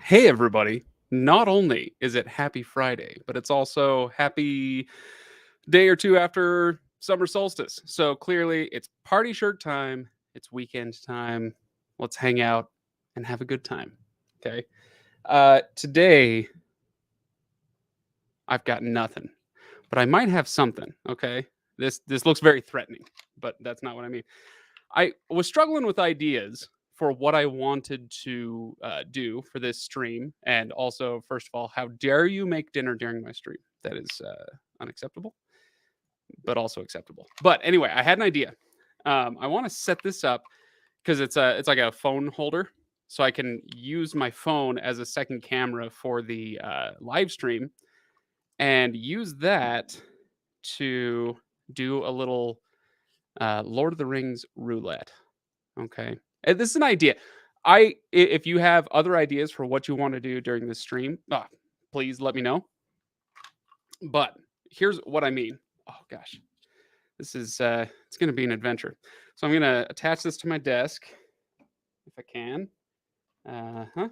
Hey, everybody. Not only is it Happy Friday, but it's also happy day or two after summer solstice. So clearly, it's party shirt time. It's weekend time. Let's hang out and have a good time. Okay. Today, I've got nothing, but I might have something. Okay. This looks very threatening, but that's not what I mean. I was struggling with ideas for what I wanted to do for this stream. And also, first of all, how dare you make dinner during my stream? That is unacceptable, but also acceptable. But anyway, I had an idea. I want to set this up because it's like a phone holder, so I can use my phone as a second camera for the live stream and use that to do a little Lord of the Rings roulette. Okay. And this is an idea. If you have other ideas for what you want to do during this stream, please let me know. But here's what I mean. Oh gosh. This is it's gonna be an adventure. So I'm gonna attach this to my desk if I can. Uh-huh.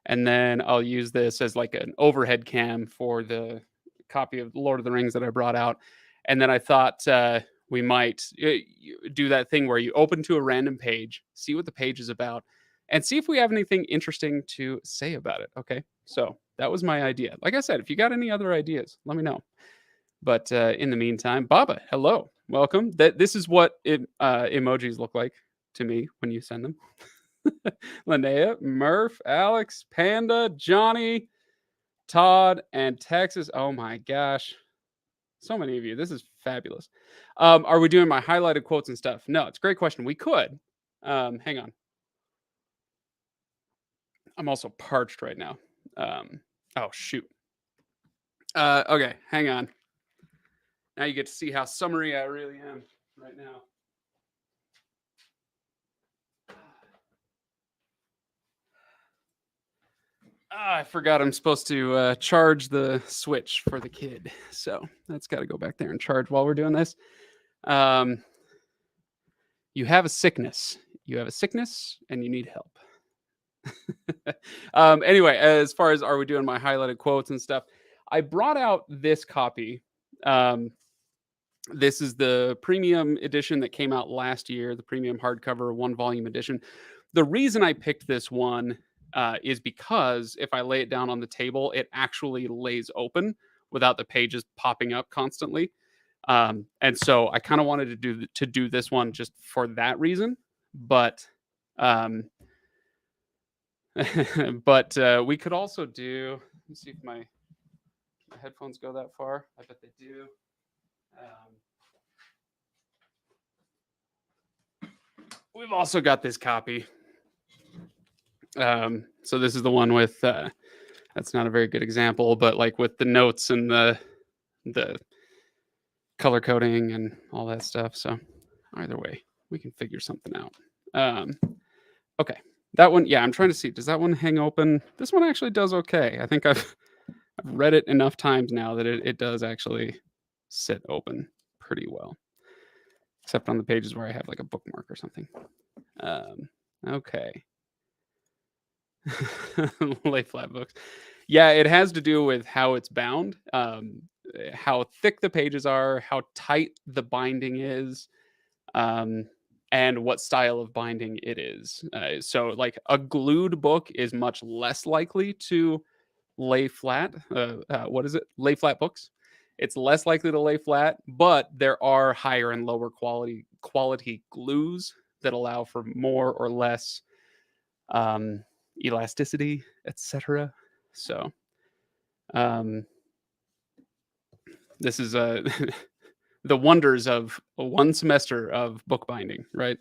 And then I'll use this as like an overhead cam for the copy of Lord of the Rings that I brought out. And then I thought we might do that thing where you open to a random page, see what the page is about, and see if we have anything interesting to say about it. Okay. So that was my idea. Like I said, if you got any other ideas, let me know. But in the meantime, Baba, hello, welcome. This is what emojis look like to me when you send them. Linnea, Murph, Alex, Panda, Johnny, Todd, and Texas. Oh my gosh. So many of you. This is fabulous. Are we doing my highlighted quotes and stuff? No, it's a great question. We could. Hang on. I'm also parched right now. Oh, shoot. Okay, hang on. Now you get to see how summery I really am right now. I forgot I'm supposed to charge the Switch for the kid. So that's got to go back there and charge while we're doing this. Um, you have a sickness. You have a sickness and you need help. Anyway, as far as are we doing my highlighted quotes and stuff, I brought out this copy. Um, this is the premium edition that came out last year, the premium hardcover one volume edition. The reason I picked this one is because if I lay it down on the table, it actually lays open without the pages popping up constantly. And so I kind of wanted to do this one just for that reason. But but we could also do. Let's see if my headphones go that far. I bet they do. We've also got this copy. So this is the one with. That's not a very good example, but like with the notes and the color coding and all that stuff. So either way, we can figure something out. Okay, that one. Yeah, I'm trying to see. Does that one hang open? This one actually does okay. I think I've read it enough times now that it does actually sit open pretty well, except on the pages where I have like a bookmark or something. Okay. Lay flat books. Yeah, it has to do with how it's bound, how thick the pages are, how tight the binding is, and what style of binding it is. So, like a glued book is much less likely to lay flat. What is it? Lay flat books. It's less likely to lay flat, but there are higher and lower quality glues that allow for more or less elasticity, etc. So, this is the wonders of one semester of bookbinding, right?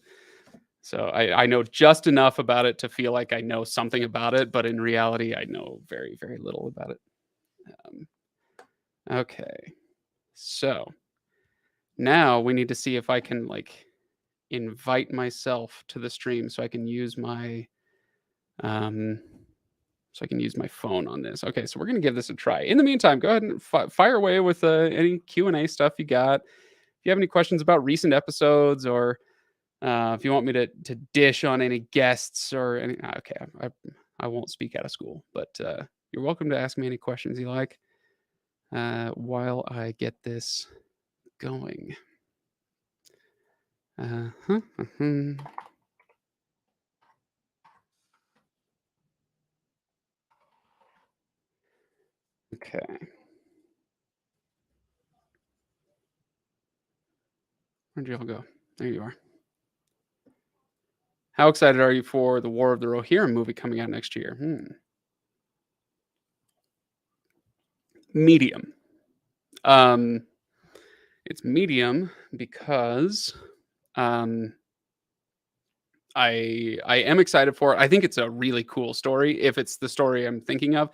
So I know just enough about it to feel like I know something about it, but in reality, I know very, very little about it. Okay, so now we need to see if I can like invite myself to the stream so I can use my phone on this. Okay, so we're gonna give this a try. In the meantime, go ahead and fire away with any Q&A stuff you got. If you have any questions about recent episodes, or if you want me to dish on any guests or any, okay, I won't speak out of school, but you're welcome to ask me any questions you like while I get this going. Uh-huh, uh-huh. Okay. Where'd y'all go? There you are. How excited are you for the War of the Rohirrim movie coming out next year? Medium. Um, it's medium because um, I am excited for it. I think it's a really cool story. If it's the story I'm thinking of,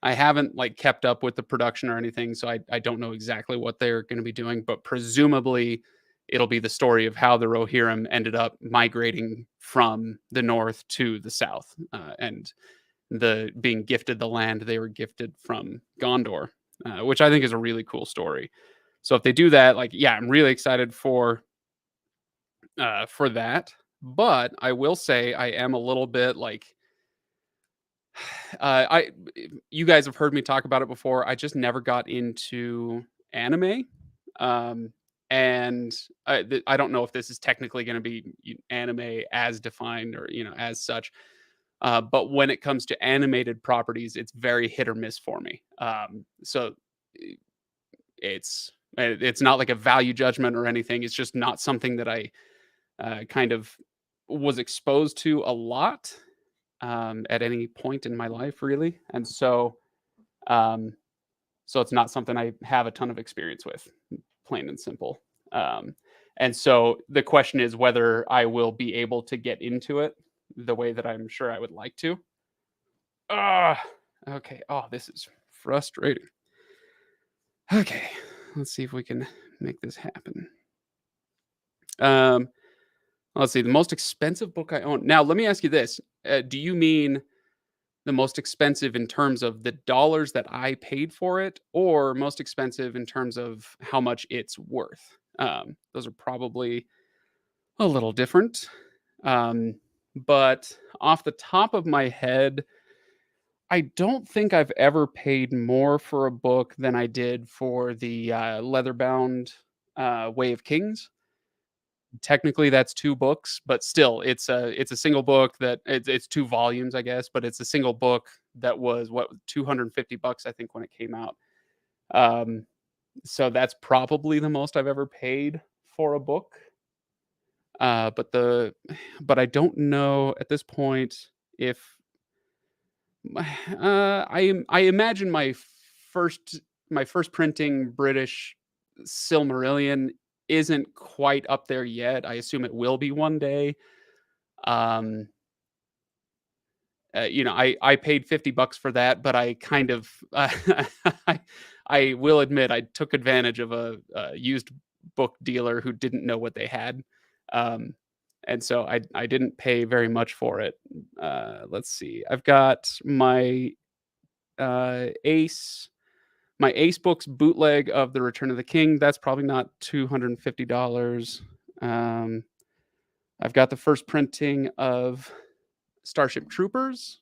I haven't like kept up with the production or anything, so I don't know exactly what they're going to be doing. But presumably, it'll be the story of how the Rohirrim ended up migrating from the north to the south, and the being gifted the land they were gifted from Gondor, which I think is a really cool story. So if they do that, like, yeah, I'm really excited for that. But I will say I am a little bit like I you guys have heard me talk about it before. I just never got into anime. Um and I don't know if this is technically going to be anime as defined or as such. But when it comes to animated properties, it's very hit or miss for me. So i- it's not like a value judgment or anything. It's just not something that I kind of was exposed to a lot at any point in my life, really, and um, so it's not something I have a ton of experience with, plain and simple. Um, and so the question is whether I will be able to get into it the way that I'm sure I would like to. Ah, okay. Oh, this is frustrating. Okay, let's see if we can make this happen. Um, let's see. The most expensive book I own. Now, let me ask you this: do you mean the most expensive in terms of the dollars that I paid for it, or most expensive in terms of how much it's worth? Those are probably a little different. Um, but off the top of my head, I don't think I've ever paid more for a book than I did for the leather-bound Way of Kings. Technically, that's 2 books, but still, it's a single book that it's 2 volumes, I guess, but it's a single book that was, what, 250 bucks, I think, when it came out. Um, so that's probably the most I've ever paid for a book. But but I don't know at this point if I imagine first my first printing British Silmarillion isn't quite up there yet. I assume it will be one day. Um, I paid 50 bucks for that, but I kind of I, I will admit I took advantage of a used book dealer who didn't know what they had. Um, and so I didn't pay very much for it. Let's see. I've got uh, Ace my Ace Books bootleg of The Return of the King. That's probably not $250. Um, I've got the first printing of Starship Troopers.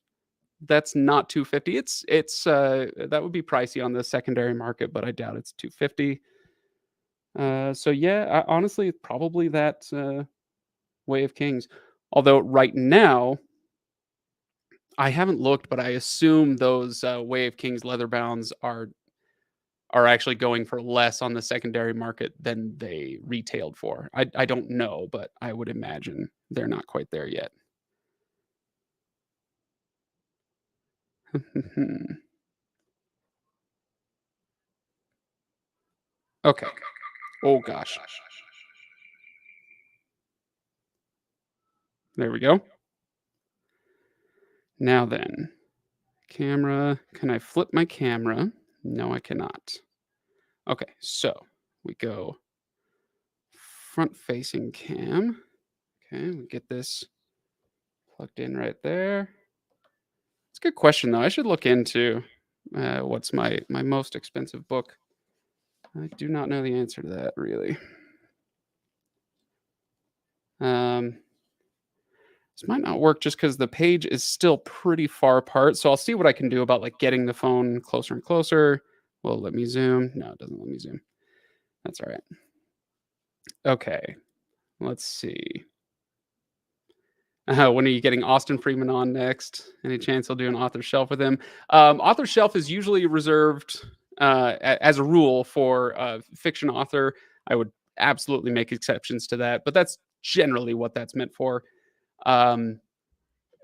That's not 250. It's that would be pricey on the secondary market, but I doubt it's 250. So yeah, honestly, probably that Way of Kings. Although right now I haven't looked, but I assume those Way of Kings leather bounds are actually going for less on the secondary market than they retailed for. I don't know, but I would imagine they're not quite there yet. Okay. Oh gosh. There we go. Now then, camera. Can I flip my camera? No, I cannot. Okay, so we go front facing cam. Okay, we get this plugged in right there. It's a good question though. I should look into what's my most expensive book. I do not know the answer to that really. Um, This might not work just because the page is still pretty far apart. So I'll see what I can do about like getting the phone closer and closer. Will it let me zoom? No, it doesn't let me zoom. That's all right. Okay, let's see. When are you getting Austin Freeman on next? Any chance I'll do an author shelf with him? Author shelf is usually reserved, as a rule, for a fiction author. I would absolutely make exceptions to that, but that's generally what that's meant for. Um,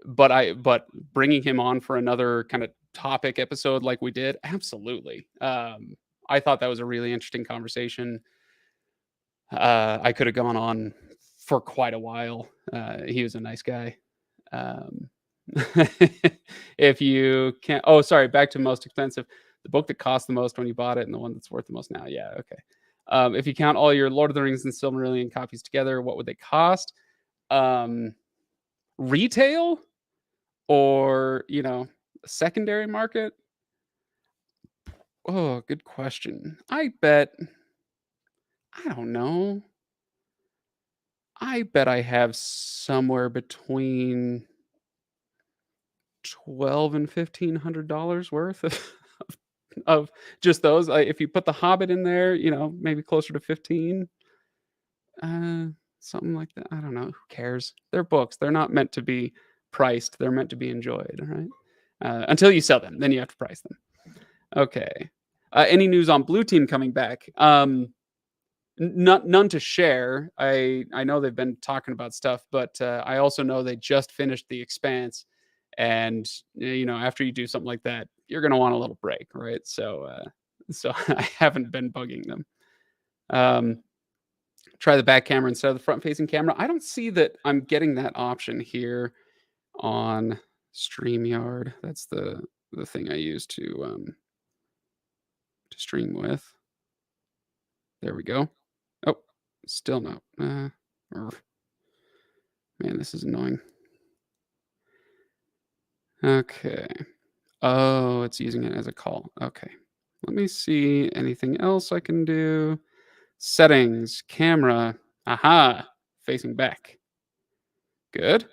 but bringing him on for another kind of topic episode like we did, absolutely. I thought that was a really interesting conversation. I could have gone on for quite a while. He was a nice guy. Um, if you can't, oh, sorry, back to most expensive. The book that cost the most when you bought it and the one that's worth the most now. Yeah, okay. If you count all your Lord of the Rings and Silmarillion copies together, what would they cost? Um, Retail or, secondary market? Oh, good question. I don't know. I bet I have somewhere between 12 and $1,500 worth of just those. If you put The Hobbit in there, maybe closer to 15, uh, something like that. I don't know. Who cares? They're books. They're not meant to be priced. They're meant to be enjoyed. All right. Until you sell them, then you have to price them. Okay. Any news on Blue Team coming back? None to share. I know they've been talking about stuff, but I also know they just finished The Expanse, and after you do something like that, you're gonna want a little break, right? So I haven't been bugging them. Try the back camera instead of the front-facing camera. I don't see that I'm getting that option here on StreamYard. That's the thing I use to stream with. There we go. Oh, still no. Man, this is annoying. Okay. Oh, it's using it as a call. Okay. Let me see anything else I can do. Settings, camera. Aha, facing back. Good.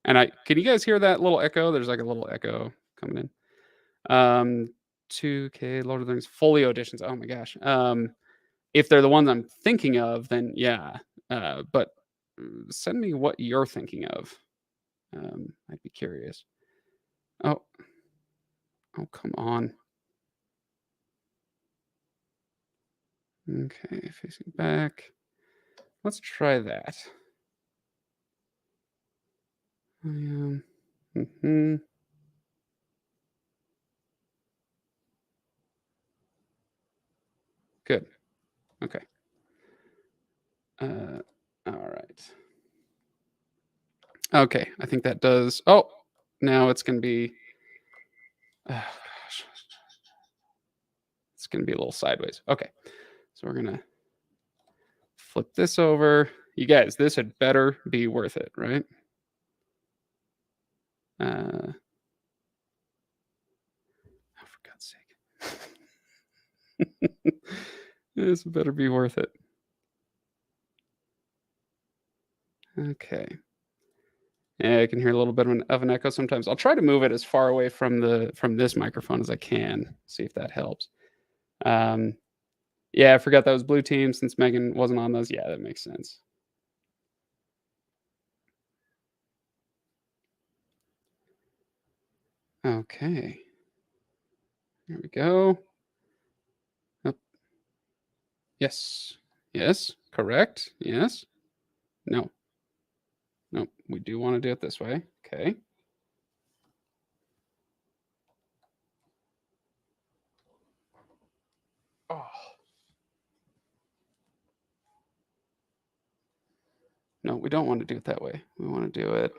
And can you guys hear that little echo? There's like a little echo coming in. 2K Lord of the Rings folio editions. Oh my gosh. If they're the ones I'm thinking of, then yeah. But send me what you're thinking of. I'd be curious. Oh, come on. Okay, facing back. Let's try that. Good. Okay. All right. Okay, I think that does. Oh, now it's going to be. It's going to be a little sideways. Okay, so we're going to flip this over. You guys, this had better be worth it, right? Oh, for God's sake. This better be worth it. Okay. Yeah, I can hear a little bit of an echo sometimes. I'll try to move it as far away from this microphone as I can. See if that helps. Yeah, I forgot that was Blue Team since Megan wasn't on those. Yeah, that makes sense. Okay. There we go. Oh. Yes. Yes. Correct. Yes. No. No. We do want to do it this way. Okay. Oh. No, we don't want to do it that way. We want to do it.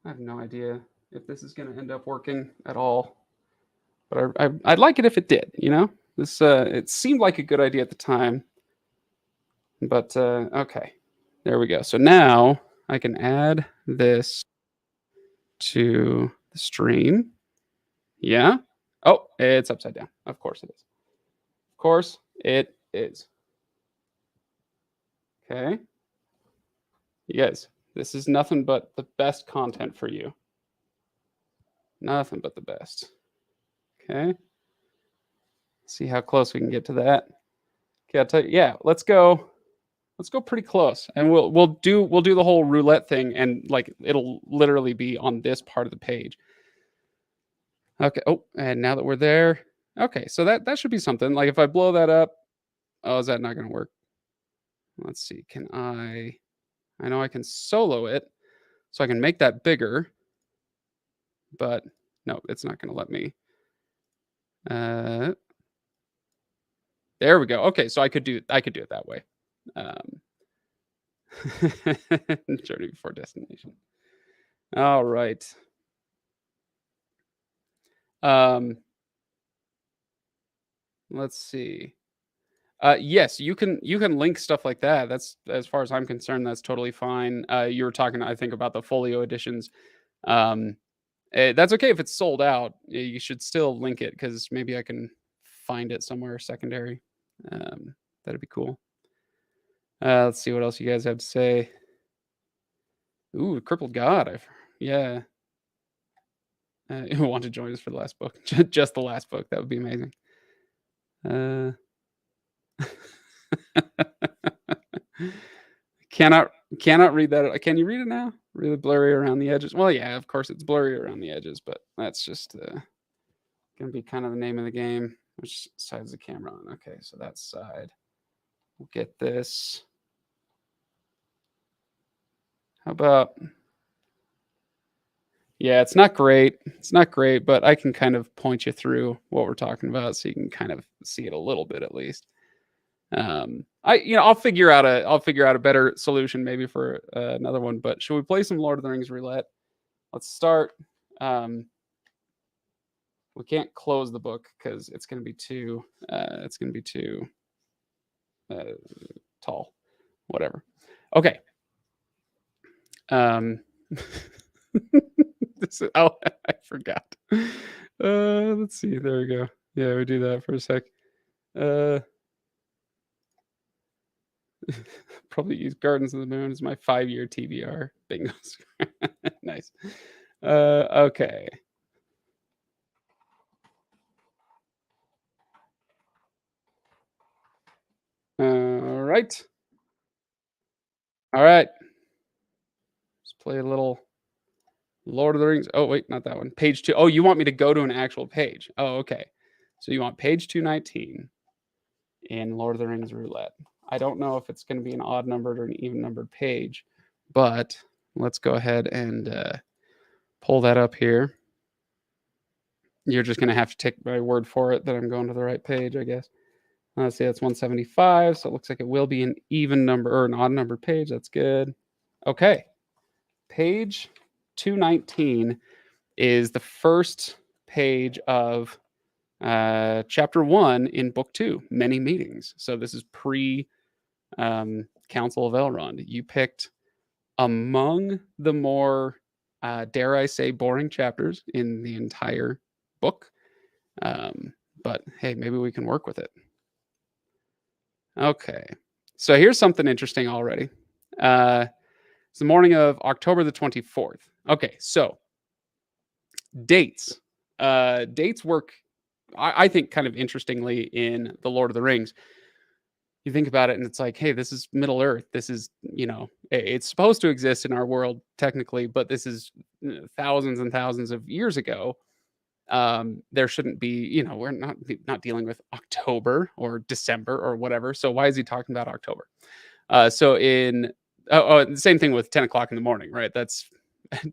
I have no idea if this is going to end up working at all, but I'd like it if it did. This it seemed like a good idea at the time, but okay, there we go. So now I can add this to the stream. Yeah. Oh, it's upside down. Of course it is. Of course it is. Okay. You guys, this is nothing but the best content for you. Nothing but the best. Okay. See how close we can get to that. Okay, I'll tell you, yeah, let's go pretty close. And we'll do the whole roulette thing and like it'll literally be on this part of the page. Okay. Oh, and now that we're there. Okay, so that should be something. Like if I blow that up, oh, is that not gonna work? Let's see. Can I know I can solo it, so I can make that bigger, but no, it's not gonna let me. Uh there we go. Okay, so I could do it that way. Um Journey before destination. All right. Um let's see. Yes, you can link stuff like that. That's as far as I'm concerned, that's totally fine. You were talking, I think, about the folio editions. Um, that's okay if it's sold out. You should still link it because maybe I can find it somewhere secondary. That'd be cool. Let's see what else you guys have to say. Ooh, Crippled God. Yeah. Want to join us for the last book? Just the last book. That would be amazing. Uh, cannot cannot read that. Can you read it now? Really blurry around the edges. Well, yeah, of course it's blurry around the edges, but that's just gonna be kind of the name of the game. Which side's the camera on? Okay, so that side. We'll get this. How about? Yeah, it's not great. It's not great, but I can kind of point you through what we're talking about, so you can kind of see it a little bit at least. I'll figure out a better solution maybe for another one. But should we play some Lord of the Rings roulette? Let's start. Um, we can't close the book because it's going to be too. It's going to be too uh, tall. Whatever. Okay. Um, I forgot. Let's see. There we go. Yeah, we do that for a sec. Uh, probably use Gardens of the Moon as my 5-year TBR. Bingo. Nice. Okay. All right. All right. Let's play a little Lord of the Rings. Oh, wait, not that one. Page 2. Oh, you want me to go to an actual page. Oh, okay. So you want page 219 in Lord of the Rings roulette. I don't know if it's going to be an odd numbered or an even numbered page, but let's go ahead and pull that up here. You're just going to have to take my word for it that I'm going to the right page, I guess. Let's see, that's 175. So it looks like it will be an even number or an odd numbered page. That's good. Okay. Page 219 is the first page of chapter 1 in book 2, Many Meetings. So this is pre Council of Elrond. You picked among the more, dare I say, boring chapters in the entire book. But hey, maybe we can work with it. Okay. So here's something interesting already. It's the morning of October the 24th. Okay, so dates. Dates work, I think, kind of interestingly in The Lord of the Rings. You think about it and it's like, hey, this is Middle Earth. This is, it's supposed to exist in our world technically, but this is thousands and thousands of years ago. There shouldn't be, we're not dealing with October or December or whatever. So why is he talking about October? So in the same thing with 10 o'clock in the morning, right? That's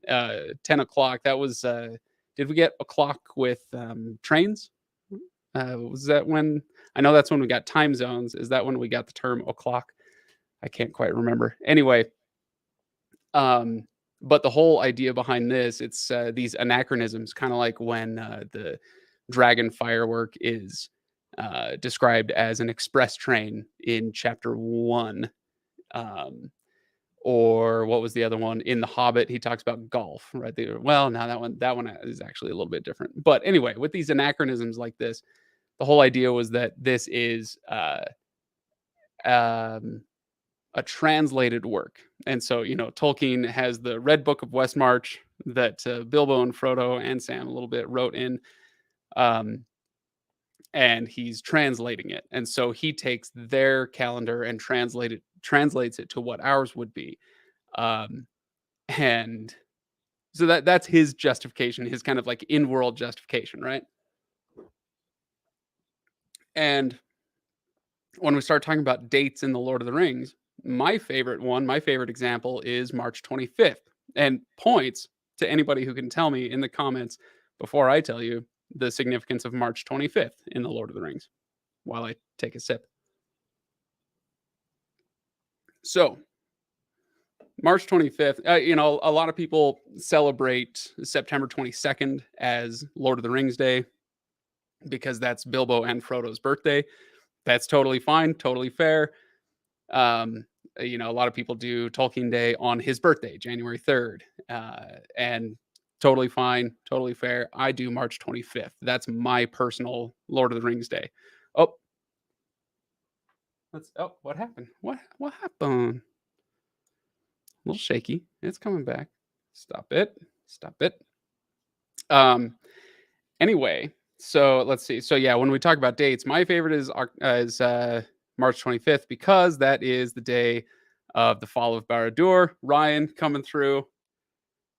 10 o'clock. That was did we get o'clock with trains? Was that when? I know that's when we got time zones. Is that when we got the term o'clock? I can't quite remember. Anyway, but the whole idea behind this, it's these anachronisms, kind of like when the dragon firework is described as an express train in chapter 1. Or what was the other one? In The Hobbit, he talks about golf, right? Well, now that one is actually a little bit different. But anyway, with these anachronisms like this, the whole idea was that this is um, a translated work. And so, Tolkien has the Red Book of Westmarch that Bilbo and Frodo and Sam a little bit wrote in, um, and he's translating it. And so he takes their calendar and translates it to what ours would be. Um, and so that's his justification, his kind of like in-world justification, right? And when we start talking about dates in the Lord of the Rings, my favorite example is March 25th, and points to anybody who can tell me in the comments before I tell you the significance of March 25th in the Lord of the Rings while I take a sip. So, March 25th, a lot of people celebrate September 22nd as Lord of the Rings Day because that's Bilbo and Frodo's birthday. That's totally fine, totally fair. Um, a lot of people do Tolkien Day on his birthday, January 3rd, and totally fine, totally fair. I do March 25th. That's my personal Lord of the Rings Day. Oh, what happened? What happened? A little shaky. It's coming back. Stop it. Stop it. Um. Anyway, so let's see. So yeah, when we talk about dates, my favorite is March 25th because that is the day of the fall of Barad-dûr. Ryan coming through.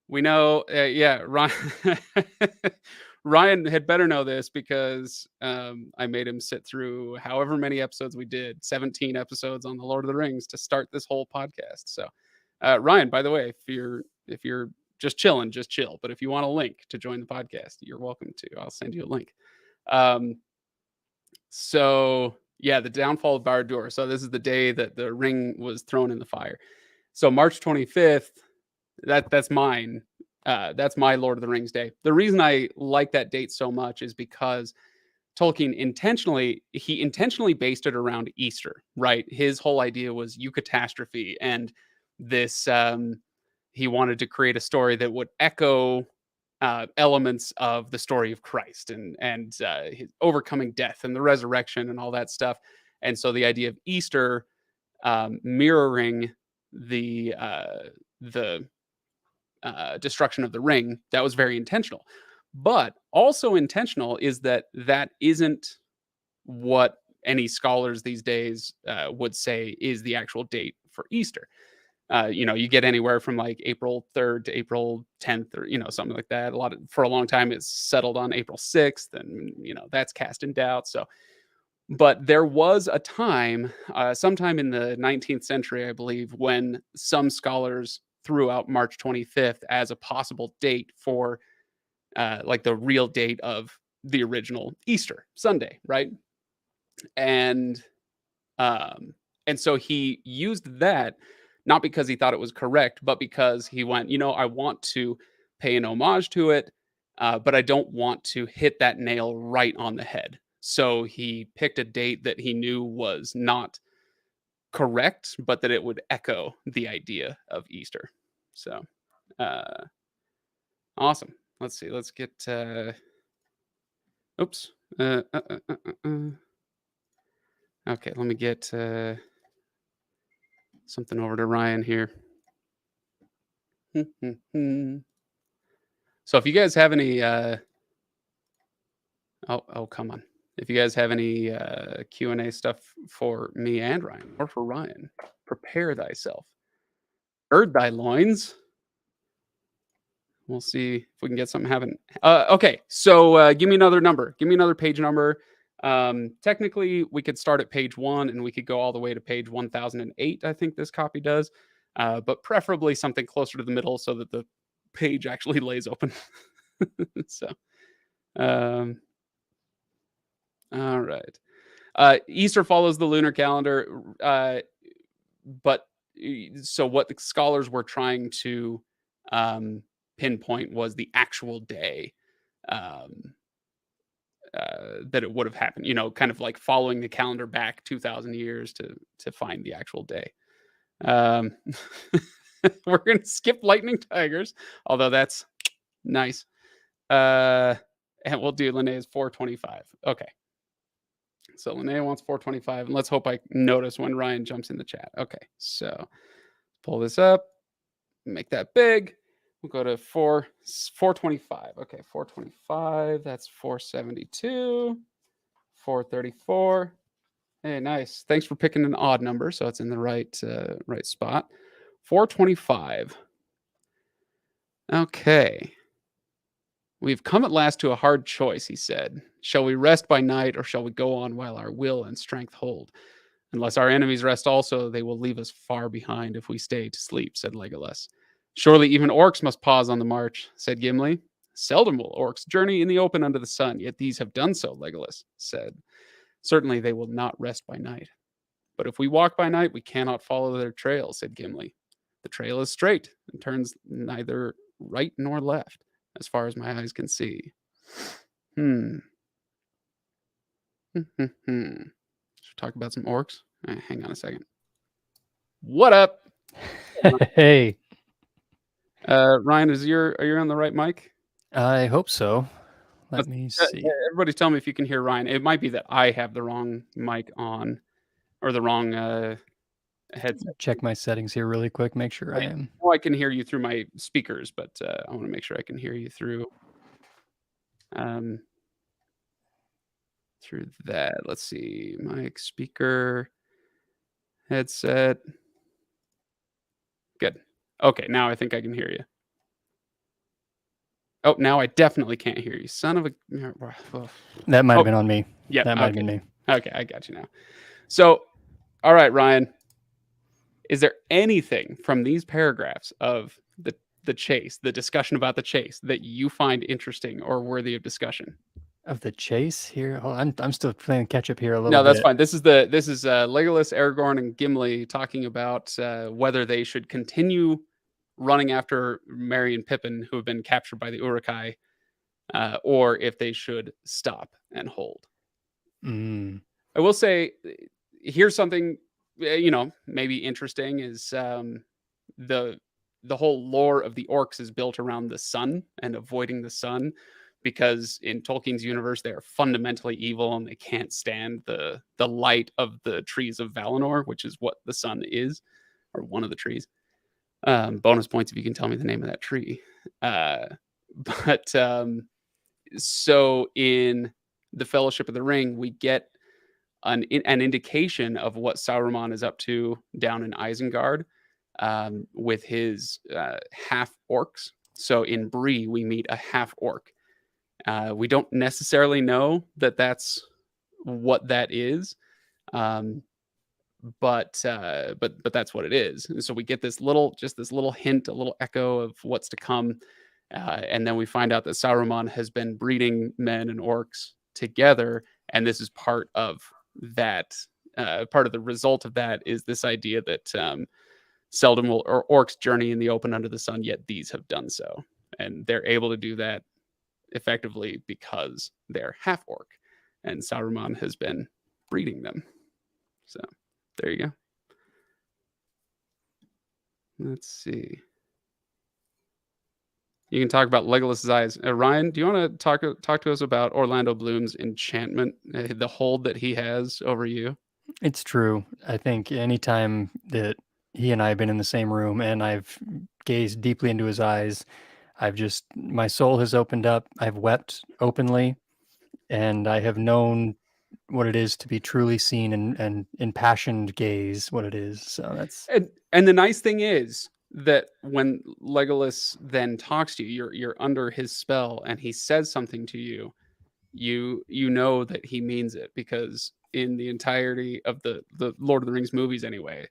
We know, yeah, Ryan. Ryan had better know this because I made him sit through however many episodes we did, 17 episodes on the Lord of the Rings to start this whole podcast. So, Ryan, by the way, if you're just chilling, just chill. But if you want a link to join the podcast, you're welcome to. I'll send you a link. Um, so yeah, the downfall of Barad-dûr. So this is the day that the ring was thrown in the fire. So March 25th, that's mine. That's my Lord of the Rings day. The reason I like that date so much is because Tolkien intentionally based it around Easter, right? His whole idea was eucatastrophe, and this he wanted to create a story that would echo elements of the story of Christ and his overcoming death and the resurrection and all that stuff. And so the idea of Easter mirroring the destruction of the ring, that was very intentional. But also intentional is that isn't what any scholars these days would say is the actual date for Easter. You get anywhere from like April 3rd to April 10th or, something like that. For a long time, it's settled on April 6th and, that's cast in doubt. So, but there was a time, sometime in the 19th century, I believe, when some scholars threw out March 25th as a possible date for like the real date of the original Easter Sunday, right? And um, and so he used that not because he thought it was correct, but because he went, I want to pay an homage to it, but I don't want to hit that nail right on the head. So he picked a date that he knew was not correct, but that it would echo the idea of Easter. So uh, awesome. Let's see. Let's get. Oops. Okay, let me get something over to Ryan here. So if you guys have any oh come on. If you guys have any Q&A stuff for me and Ryan or for Ryan, prepare thyself. Gird thy loins. We'll see if we can get something happening. Okay, so give me another number. Give me another page number. Technically, we could start at page 1 and we could go all the way to page 1008. I think this copy does, but preferably something closer to the middle so that the page actually lays open. So, all right. Easter follows the lunar calendar, but so what the scholars were trying to pinpoint was the actual day um, that it would have happened. Kind of like following the calendar back 2,000 years to find the actual day. Um, we're gonna skip lightning tigers, although that's nice. And we'll do Linnea's 425. Okay. So Linnea wants 425, and let's hope I notice when Ryan jumps in the chat. Okay, so pull this up, make that big. We'll go to 425. Okay, 425. That's 472. 434. Hey, nice. Thanks for picking an odd number, so it's in the right spot. 425. Okay. We've come at last to a hard choice, he said. Shall we rest by night, or shall we go on while our will and strength hold? Unless our enemies rest also, they will leave us far behind if we stay to sleep, said Legolas. Surely even orcs must pause on the march, said Gimli. Seldom will orcs journey in the open under the sun, yet these have done so, Legolas said. Certainly they will not rest by night. But if we walk by night, we cannot follow their trail, said Gimli. The trail is straight and turns neither right nor left, as far as my eyes can see. Should we talk about some orcs? Hang on a second. What up? Hey. Ryan, are you on the right mic? I hope so. Let me see. Everybody tell me if you can hear Ryan. It might be that I have the wrong mic on, or the wrong headset. Check my settings here really quick, make sure I am. I can hear you through my speakers, but I want to make sure I can hear you through that. Let's see, mic, speaker, headset. Good. Okay, now I think I can hear you. Oh, now I definitely can't hear you. Son of a... That might have been on me. Yeah, that might have been me. Okay, I got you now. So, all right, Ryan. Is there anything from these paragraphs of the chase, the discussion about the chase, that you find interesting or worthy of discussion? Of the chase here? Oh, I'm still playing catch up here a little bit. No, that's fine. This is Legolas, Aragorn, and Gimli talking about whether they should continue running after Merry and Pippin, who have been captured by the Uruk-hai, or if they should stop and hold. I will say, here's something maybe interesting is the whole lore of the orcs is built around the sun and avoiding the sun, because in Tolkien's universe they are fundamentally evil and they can't stand the light of the trees of Valinor, which is what the sun is, or one of the trees. Bonus points if you can tell me the name of that tree. So in the Fellowship of the Ring, we get an indication of what Saruman is up to down in Isengard, with his half orcs. So in Bree, we meet a half orc. We don't necessarily know that that's what that is, but that's what it is. And so we get this little hint, a little echo of what's to come, and then we find out that Saruman has been breeding men and orcs together, and this is part of that. Part of the result of that is this idea that seldom will orcs journey in the open under the sun, yet these have done so, and they're able to do that effectively because they're half orc, and Saruman has been breeding them. So there you go. Let's see. You can talk about Legolas's eyes. Ryan, do you want to talk to us about Orlando Bloom's enchantment, the hold that he has over you? It's true. I think anytime that he and I have been in the same room and I've gazed deeply into his eyes, my soul has opened up. I've wept openly, and I have known what it is to be truly seen and impassioned gaze, what it is. So that's... And the nice thing is that when Legolas then talks to you, you're under his spell, and he says something to you, you know that he means it, because in the entirety of the Lord of the Rings movies anyway,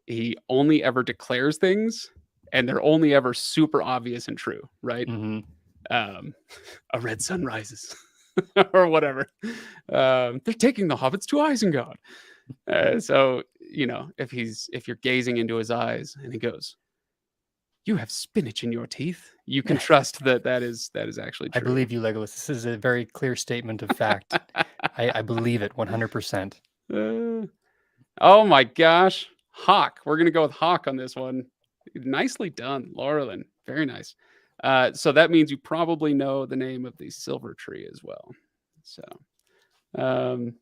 he only ever declares things, and they're only ever super obvious and true, right? A red sun rises. Or whatever. They're taking the hobbits to Isengard. So, if you're gazing into his eyes and he goes, "You have spinach in your teeth," you can trust that is actually true. I believe you, Legolas. This is a very clear statement of fact. I believe it 100%. Oh my gosh. Hawk. We're gonna go with Hawk on this one. Nicely done, Laurelyn. Very nice. So that means you probably know the name of the silver tree as well. So, um,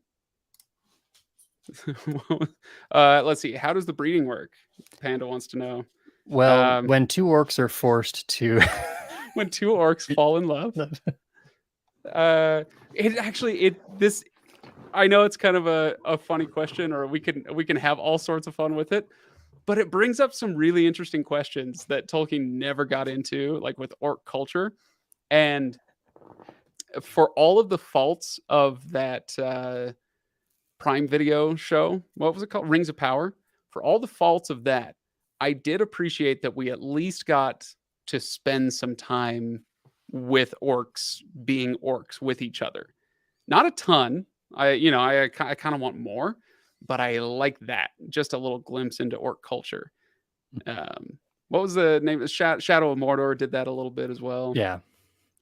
let's see. How does the breeding work? Panda wants to know. Well, when two orcs are forced to when two orcs fall in love. This I know it's kind of a funny question, or we can have all sorts of fun with it, but it brings up some really interesting questions that Tolkien never got into, like with orc culture. And for all of the faults of that Prime Video show, what was it called? Rings of Power. For all the faults of that, I did appreciate that we at least got to spend some time with orcs being orcs with each other. Not a ton. I kind of want more, but I like that. Just a little glimpse into orc culture. What was the name? Shadow of Mordor did that a little bit as well. Yeah.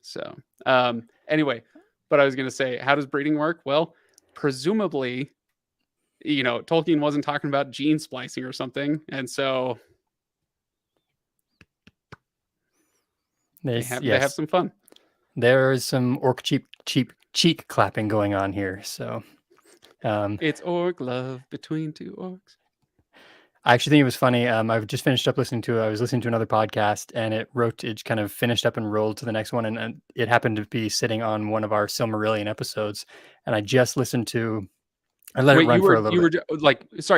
So anyway, but I was going to say, how does breeding work? Well, presumably, Tolkien wasn't talking about gene splicing or something. And so they have some fun. There is some orc cheek clapping going on here. So it's orc love between two orcs. I actually think it was funny. I've just finished up listening to I was listening to another podcast, and it kind of finished up and rolled to the next one, and it happened to be sitting on one of our Silmarillion episodes, and I just listened to. I let it run for a little bit.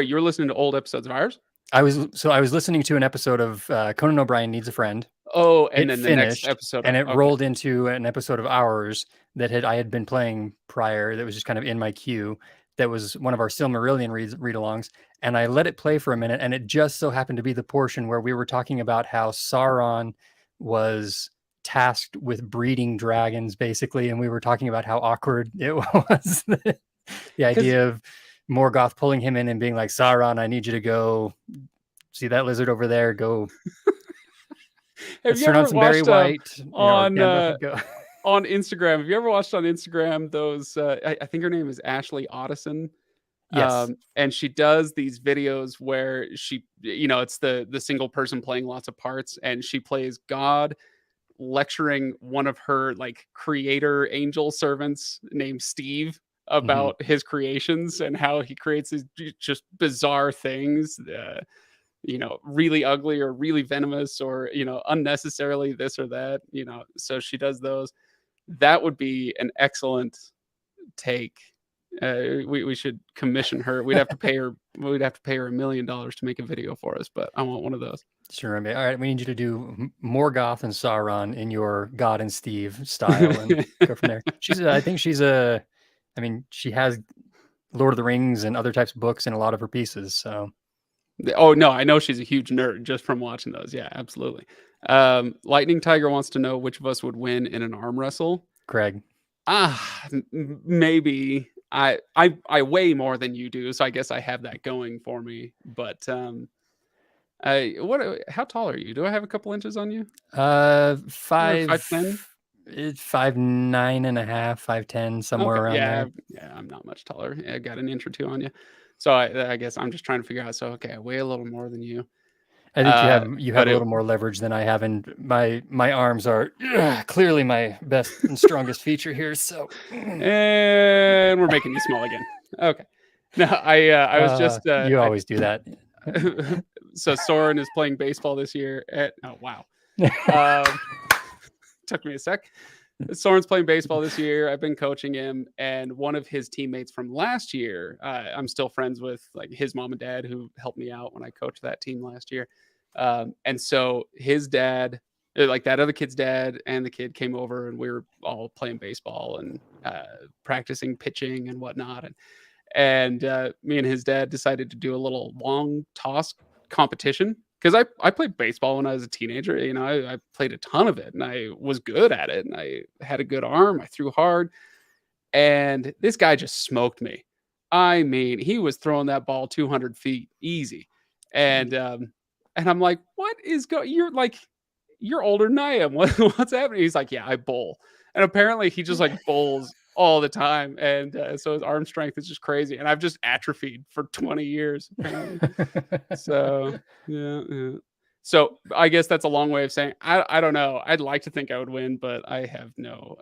You were listening to old episodes of ours? I was listening to an episode of Conan O'Brien Needs a Friend. Oh, and then the next episode, and it rolled into an episode of ours that I had been playing prior. That was just kind of in my queue. That was one of our Silmarillion read-alongs, and I let it play for a minute, and it just so happened to be the portion where we were talking about how Sauron was tasked with breeding dragons, basically, and we were talking about how awkward it was. The idea of Morgoth pulling him in and being like, Sauron, I need you to go see that lizard over there. Go turn on some Barry White. On Instagram, have you ever watched on Instagram those? I think her name is Ashley Otteson. Yes. And she does these videos where she, it's the single person playing lots of parts, and she plays God lecturing one of her like creator angel servants named Steve about his creations and how he creates these just bizarre things, really ugly or really venomous or, unnecessarily this or that, so she does those. That would be an excellent take. We should commission her. We'd have to pay her $1 million to make a video for us, but I want one of those. Sure. All right. We need you to do Morgoth and Sauron in your God and Steve style and go from there. She has Lord of the Rings and other types of books in a lot of her pieces. So. Oh no, I know she's a huge nerd just from watching those. Yeah, absolutely. Lightning Tiger wants to know which of us would win in an arm wrestle. Craig. Maybe. I weigh more than you do, so I guess I have that going for me. But how tall are you? Do I have a couple inches on you? 5'10". It's 5'9.5", 5'10", somewhere around there. Yeah, I'm not much taller. I got an inch or two on you. So I guess I'm just trying to figure out. So okay, I weigh a little more than you. I think you have a little more leverage than I have, and my arms are clearly my best and strongest feature here. So, and we're making you small again. Okay. No, I was just. You always do that. So Soren is playing baseball this year. Oh wow. Took me a sec. Soren's playing baseball this year. I've been coaching him, and one of his teammates from last year, I'm still friends with, like his mom and dad who helped me out when I coached that team last year. And so his dad, like that other kid's dad, and the kid came over, and we were all playing baseball and practicing pitching and whatnot. And me and his dad decided to do a little long toss competition. Because I played baseball when I was a teenager. I played a ton of it, and I was good at it, and I had a good arm. I threw hard, and this guy just smoked me. I mean, he was throwing that ball 200 feet easy, and I'm like, "What is going? You're older than I am. What's happening?" He's like, "Yeah, I bowl," and apparently he just like bowls all the time, and so his arm strength is just crazy, and I've just atrophied for 20 years apparently. So yeah. So I guess that's a long way of saying I don't know. I'd like to think I would win, but I have no.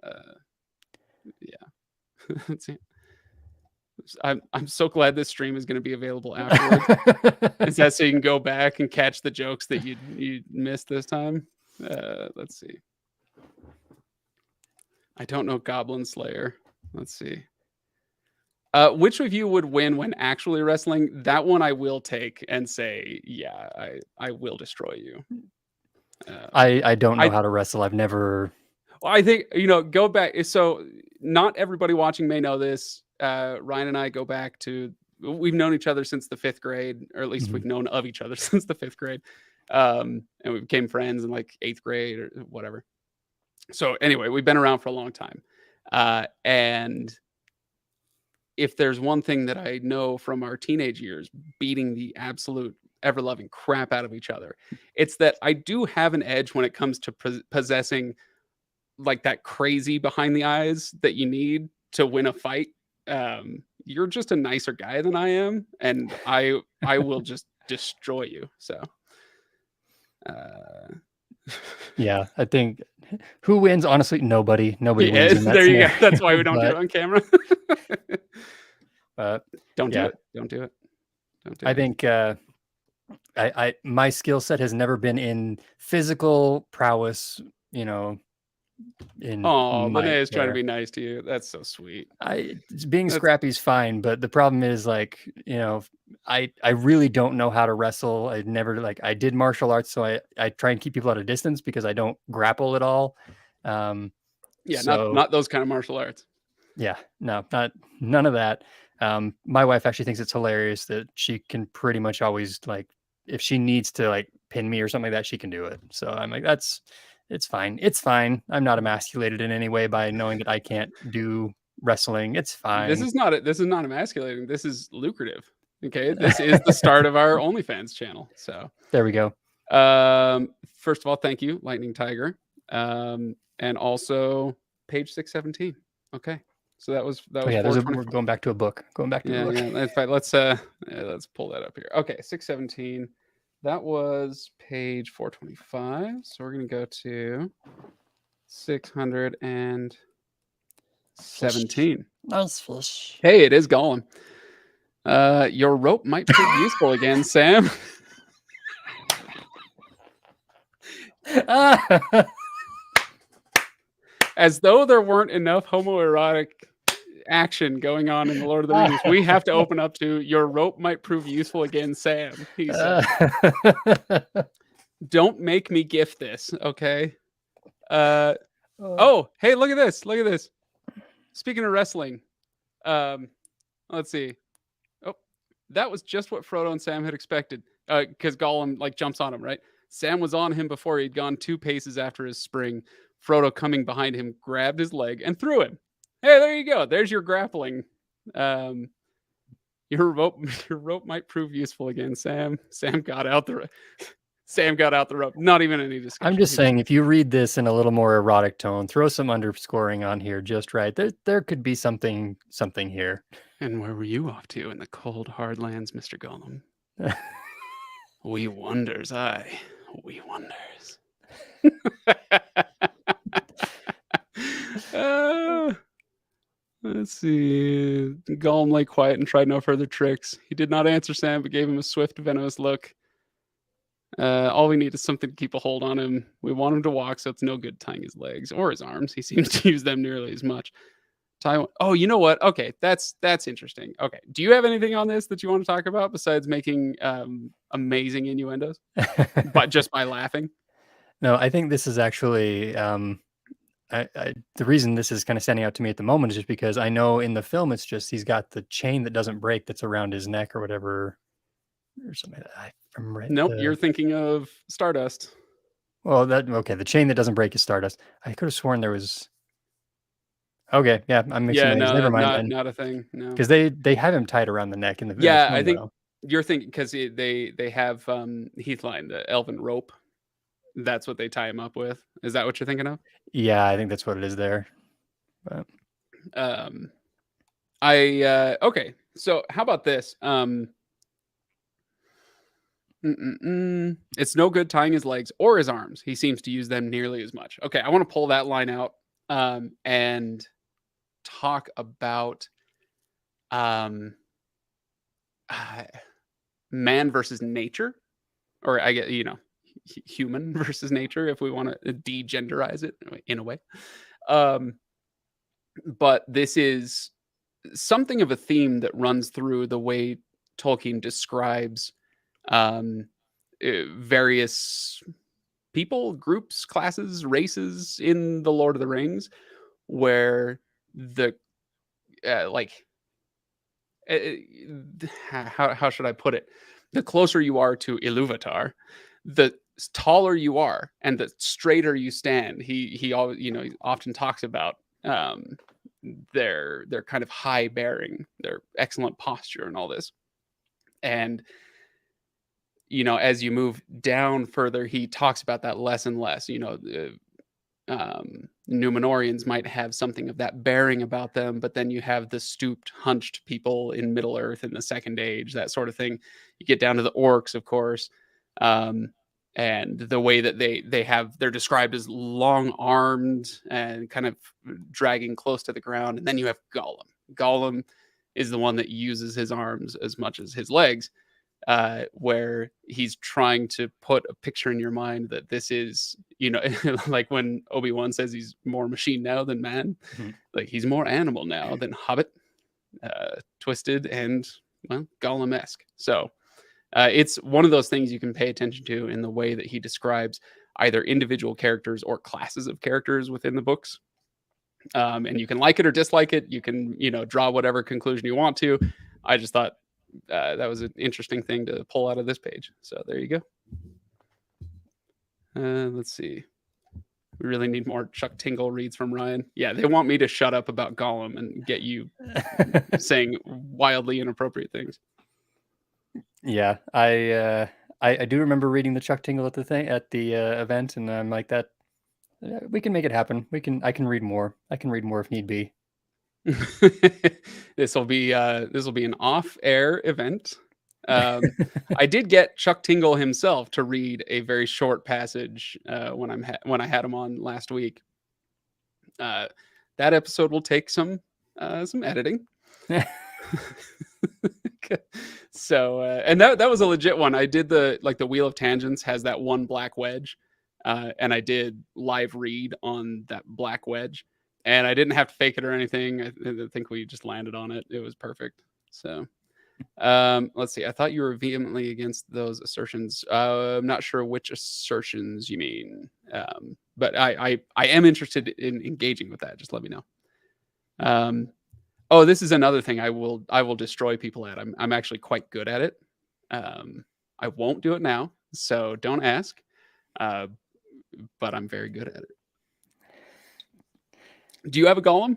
Yeah. Let's see. I'm so glad this stream is going to be available afterwards. Is that so you can go back and catch the jokes that you missed this time? Let's see. I don't know Goblin Slayer. Let's see. Which of you would win when actually wrestling? That one I will take and say, yeah, I will destroy you. I don't know I how to wrestle. I've never. I think go back. So not everybody watching may know this. Ryan and I go back to we've known each other since the 5th grade, or at least we've known of each other since the 5th grade, and we became friends in like 8th grade or whatever. So anyway, we've been around for a long time, and if there's one thing that I know from our teenage years, beating the absolute ever-loving crap out of each other, it's that I do have an edge when it comes to possessing like that crazy behind the eyes that you need to win a fight. You're just a nicer guy than I am, and I will just destroy you. So Yeah, I think who wins? Honestly, nobody. Nobody yeah, wins in that there you scenario. go. That's why we don't do it on camera. Don't do yeah. it. Don't do it. Don't do I it. think I my skill set has never been in physical prowess. In Oh, might Linnea is trying to there. be nice to you. That's so sweet. Being That's scrappy is fine, but the problem is like, I really don't know how to wrestle. I never I did martial arts, so I try and keep people at a distance because I don't grapple at all. yeah, So not those kind of martial arts. yeah, no, none of that. My wife actually thinks it's hilarious that she can pretty much always if she needs to pin me or something like that, she can do it. So I'm like, it's fine. It's fine. I'm not emasculated in any way by knowing that I can't do wrestling. It's fine. This is not emasculating. This is lucrative. Okay, this is the start of our OnlyFans channel. So there we go. First of all, thank you, Lightning Tiger, and also page 617. Okay, so that was yeah. We're going back to a book. Going back to the book. Yeah. In fact, let's pull that up here. Okay, 617. That was page 425. So we're gonna go to 617. Nice fish. Hey, it is Gollum. Your rope might prove useful again, Sam. As though there weren't enough homoerotic action going on in the Lord of the Rings, we have to open up to your rope might prove useful again, Sam. He said, "Don't make me gift this, okay?" Oh, hey, look at this! Look at this. Speaking of wrestling, let's see. Oh, that was just what Frodo and Sam had expected, because Gollum jumps on him, right? Sam was on him before he'd gone 2 paces after his spring. Frodo, coming behind him, grabbed his leg and threw him. Hey, there you go. There's your grappling. Your rope might prove useful again, Sam. Sam got out the rope. Not even any discussion. I'm just saying, if you read this in a little more erotic tone, throw some underscoring on here just right. There could be something here. And where were you off to in the cold, hard lands, Mr. Gollum? We wonders, aye. We wonders. Let's see. Gollum lay quiet and tried no further tricks. He did not answer Sam, but gave him a swift, venomous look. All we need is something to keep a hold on him. We want him to walk, so it's no good tying his legs or his arms. He seems to use them nearly as much. Oh, you know what? Okay, that's interesting. Okay, do you have anything on this that you want to talk about besides making amazing innuendos, but just by laughing? No, I think this is actually the reason this is kind of standing out to me at the moment is just because I know in the film it's just he's got the chain that doesn't break that's around his neck or whatever, or something like that. Right. Nope, you're thinking of Stardust. Well, the chain that doesn't break is Stardust. I could have sworn there was. Okay, yeah, I'm mixing names. Never mind. Not a thing. No, because they have him tied around the neck in the film. Yeah, I think you're thinking because they have Heathline, the elven rope. That's what they tie him up with. Is that what you're thinking of? Yeah, I think that's what it is there. But Um, okay. So how about this? It's no good tying his legs or his arms. He seems to use them nearly as much. Okay, I want to pull that line out and talk about um, uh, man versus nature, or I get human versus nature if we want to degenderize it in a way. Um, but this is something of a theme that runs through the way Tolkien describes um, various people, groups, classes, races in the Lord of the Rings, where the like uh, how should I put it? The closer you are to Ilúvatar, the taller you are, and the straighter you stand. He always he often talks about um, their kind of high bearing, their excellent posture, and all this. And as you move down further, he talks about that less and less. Numenorians might have something of that bearing about them, but then you have the stooped, hunched people in Middle Earth in the Second Age, that sort of thing. You get down to the orcs, of course, um, and the way that they're described as long armed and kind of dragging close to the ground. And then you have Gollum. Gollum is the one that uses his arms as much as his legs, where he's trying to put a picture in your mind that this is, like when Obi-Wan says he's more machine now than man, like he's more animal now than Hobbit, twisted and, well, Gollum-esque. So it's one of those things you can pay attention to in the way that he describes either individual characters or classes of characters within the books. And you can like it or dislike it. You can, draw whatever conclusion you want to. I just thought that was an interesting thing to pull out of this page. So there you go. Let's see. We really need more Chuck Tingle reads from Ryan. Yeah, they want me to shut up about Gollum and get you saying wildly inappropriate things. Yeah, I do remember reading the Chuck Tingle at the event, and I'm like that. We can make it happen. I can read more. I can read more if need be. This will be an off-air event. I did get Chuck Tingle himself to read a very short passage when I had him on last week. That episode will take some editing. So and that was a legit one. I did the Wheel of Tangents has that one black wedge, and I did live read on that black wedge, and I didn't have to fake it or anything. I think we just landed on it. It was perfect. So let's see. I thought you were vehemently against those assertions. I'm not sure which assertions you mean, but I am interested in engaging with that. Just let me know. Oh, this is another thing I will destroy people at. I'm actually quite good at it. I won't do it now, so don't ask. But I'm very good at it. Do you have a Gollum?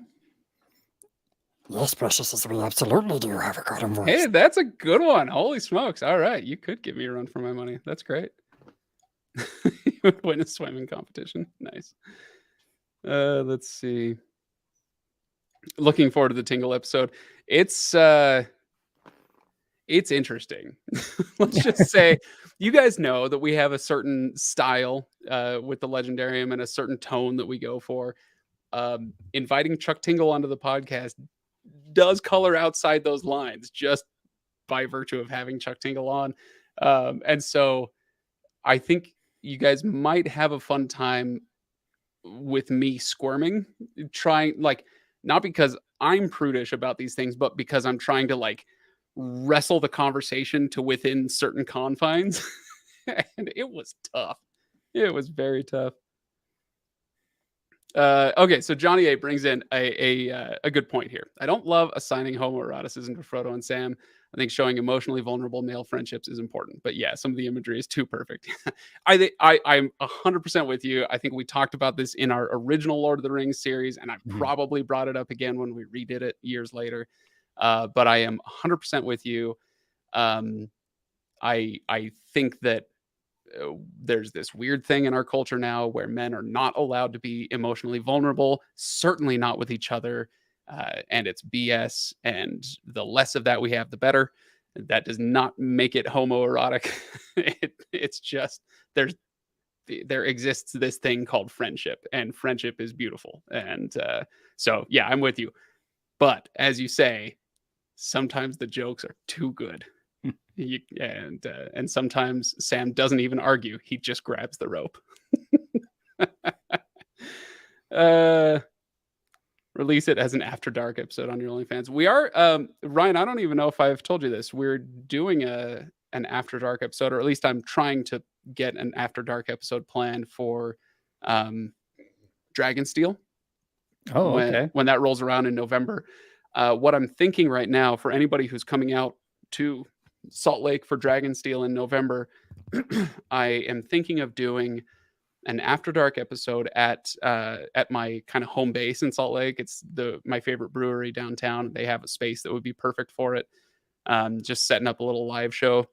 Yes, precious, we absolutely do have a Gollum voice. Hey, that's a good one. Holy smokes. All right. You could give me a run for my money. That's great. You would win a swimming competition. Nice. Let's see. Looking forward to the Tingle episode. It's interesting. Let's just say you guys know that we have a certain style with the Legendarium and a certain tone that we go for. Inviting Chuck Tingle onto the podcast does color outside those lines just by virtue of having Chuck Tingle on. And so I think you guys might have a fun time with me squirming, trying, like, not because I'm prudish about these things, but because I'm trying to like wrestle the conversation to within certain confines. And it was tough. It was very tough. Okay, so Johnny A brings in a good point here. I don't love assigning homoeroticism to Frodo and Sam. I think showing emotionally vulnerable male friendships is important. But yeah, some of the imagery is too perfect. I'm 100% with you. I think we talked about this in our original Lord of the Rings series, and I probably brought it up again when we redid it years later. But I am 100% with you. I think that there's this weird thing in our culture now where men are not allowed to be emotionally vulnerable, certainly not with each other. and it's BS. And the less of that we have, the better. That does not make it homoerotic. It's just there exists this thing called friendship, and friendship is beautiful. And so, yeah, I'm with you. But as you say, sometimes the jokes are too good. And sometimes Sam doesn't even argue. He just grabs the rope. Release it as an After Dark episode on your OnlyFans. We are, Ryan, I don't even know if I've told you this. We're doing an After Dark episode, or at least I'm trying to get an After Dark episode planned for Dragonsteel. Oh, okay. When that rolls around in November. What I'm thinking right now, for anybody who's coming out to Salt Lake for Dragonsteel in November, I am thinking of doing an After Dark episode at my kind of home base in Salt Lake. It's my favorite brewery downtown. They have a space that would be perfect for it. Just setting up a little live show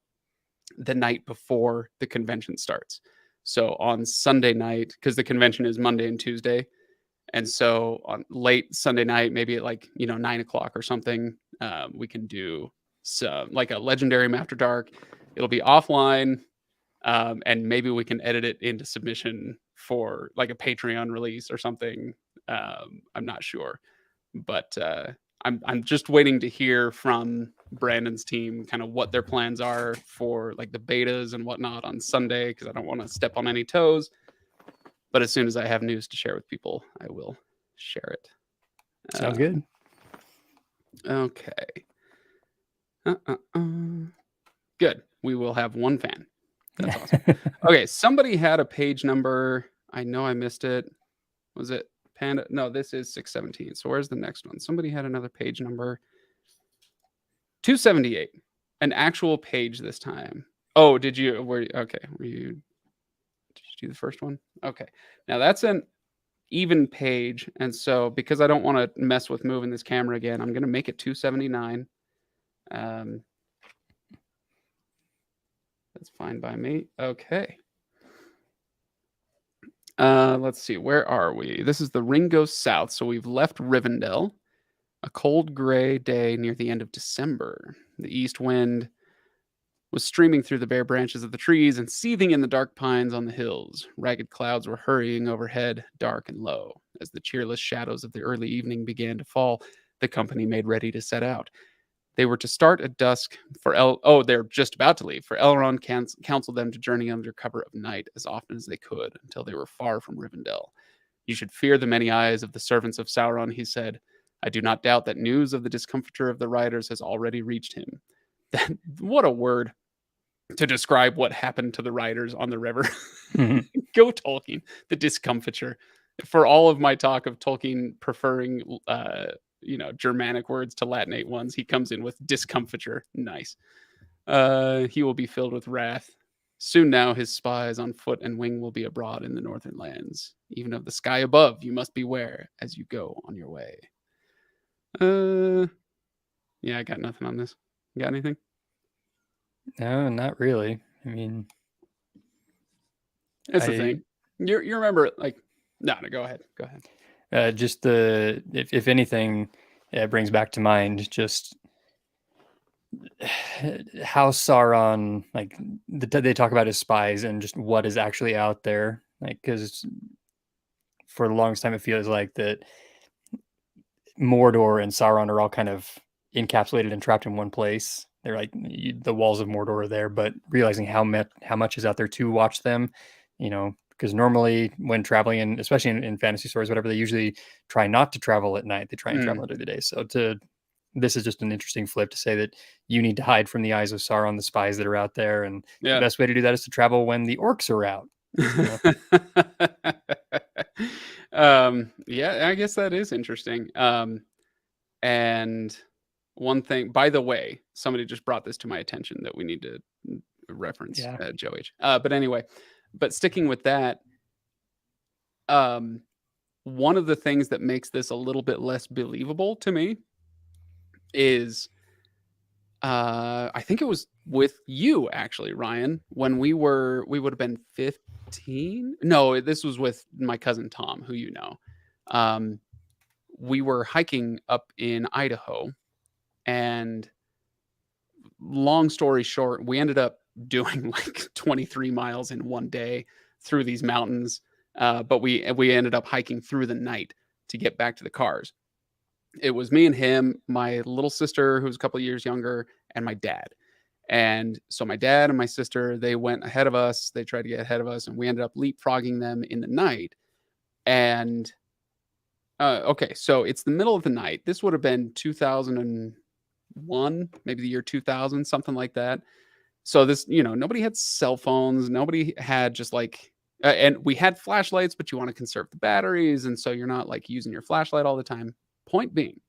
the night before the convention starts. So on Sunday night, because the convention is Monday and Tuesday, and so on late Sunday night, maybe at 9:00 or something, we can do some like a legendary After Dark. It'll be offline. And maybe we can edit it into submission for like a Patreon release or something. I'm not sure, but I'm just waiting to hear from Brandon's team kind of what their plans are for like the betas and whatnot on Sunday, because I don't want to step on any toes. But as soon as I have news to share with people, I will share it. Sounds good. Okay. Good. We will have one fan. That's awesome. Okay, somebody had a page number. I know I missed it. Was it Panda? No, this is 617. So where's the next one? Somebody had another page number. 278. An actual page this time. Oh, did you? Okay. Did you do the first one? Okay. Now that's an even page. And so because I don't want to mess with moving this camera again, I'm going to make it 279. That's fine by me. Okay. Let's see. Where are we? This is the ring goes south. So we've left Rivendell. A cold gray day near the end of December. The east wind was streaming through the bare branches of the trees and seething in the dark pines on the hills. Ragged clouds were hurrying overhead, dark and low. As the cheerless shadows of the early evening began to fall, the company made ready to set out. They were to start at dusk they're just about to leave, for Elrond counseled them to journey under cover of night as often as they could until they were far from Rivendell. You should fear the many eyes of the servants of Sauron, he said. I do not doubt that news of the discomfiture of the riders has already reached him. What a word to describe what happened to the riders on the river. Mm-hmm. Go Tolkien, the discomfiture. For all of my talk of Tolkien preferring Germanic words to Latinate ones, he comes in with discomfiture. Nice. He will be filled with wrath. Soon now his spies on foot and wing will be abroad in the northern lands. Even of the sky above you must beware as you go on your way. Yeah, I got nothing on this. You got anything? No, not really. I mean, That's the thing. You remember it like no, go ahead. Just if anything, it brings back to mind just how Sauron, like they talk about his spies and just what is actually out there. Like, because for the longest time, it feels like that Mordor and Sauron are all kind of encapsulated and trapped in one place. They're like the walls of Mordor are there, but realizing how much is out there to watch them, because normally when traveling, and especially in fantasy stories, whatever, they usually try not to travel at night. They try and travel during the day. So this is just an interesting flip to say that you need to hide from the eyes of Sauron, the spies that are out there. And the best way to do that is to travel when the orcs are out. Yeah, I guess that is interesting. And one thing, by the way, somebody just brought this to my attention that we need to reference Joe H. But anyway, sticking with that, one of the things that makes this a little bit less believable to me is I think it was with you actually, Ryan, when we would have been 15. No, this was with my cousin Tom, who you know. we were hiking up in Idaho, and long story short, we ended up doing like 23 miles in one day through these mountains. But we ended up hiking through the night to get back to the cars. It was me and him, my little sister, who was a couple of years younger, and my dad. And so my dad and my sister, they went ahead of us. They tried to get ahead of us, and we ended up leapfrogging them in the night. And okay, so it's the middle of the night. This would have been 2001, maybe the year 2000, something like that. So this, nobody had cell phones. Nobody had just like, and we had flashlights, but you want to conserve the batteries. And so you're not like using your flashlight all the time. Point being,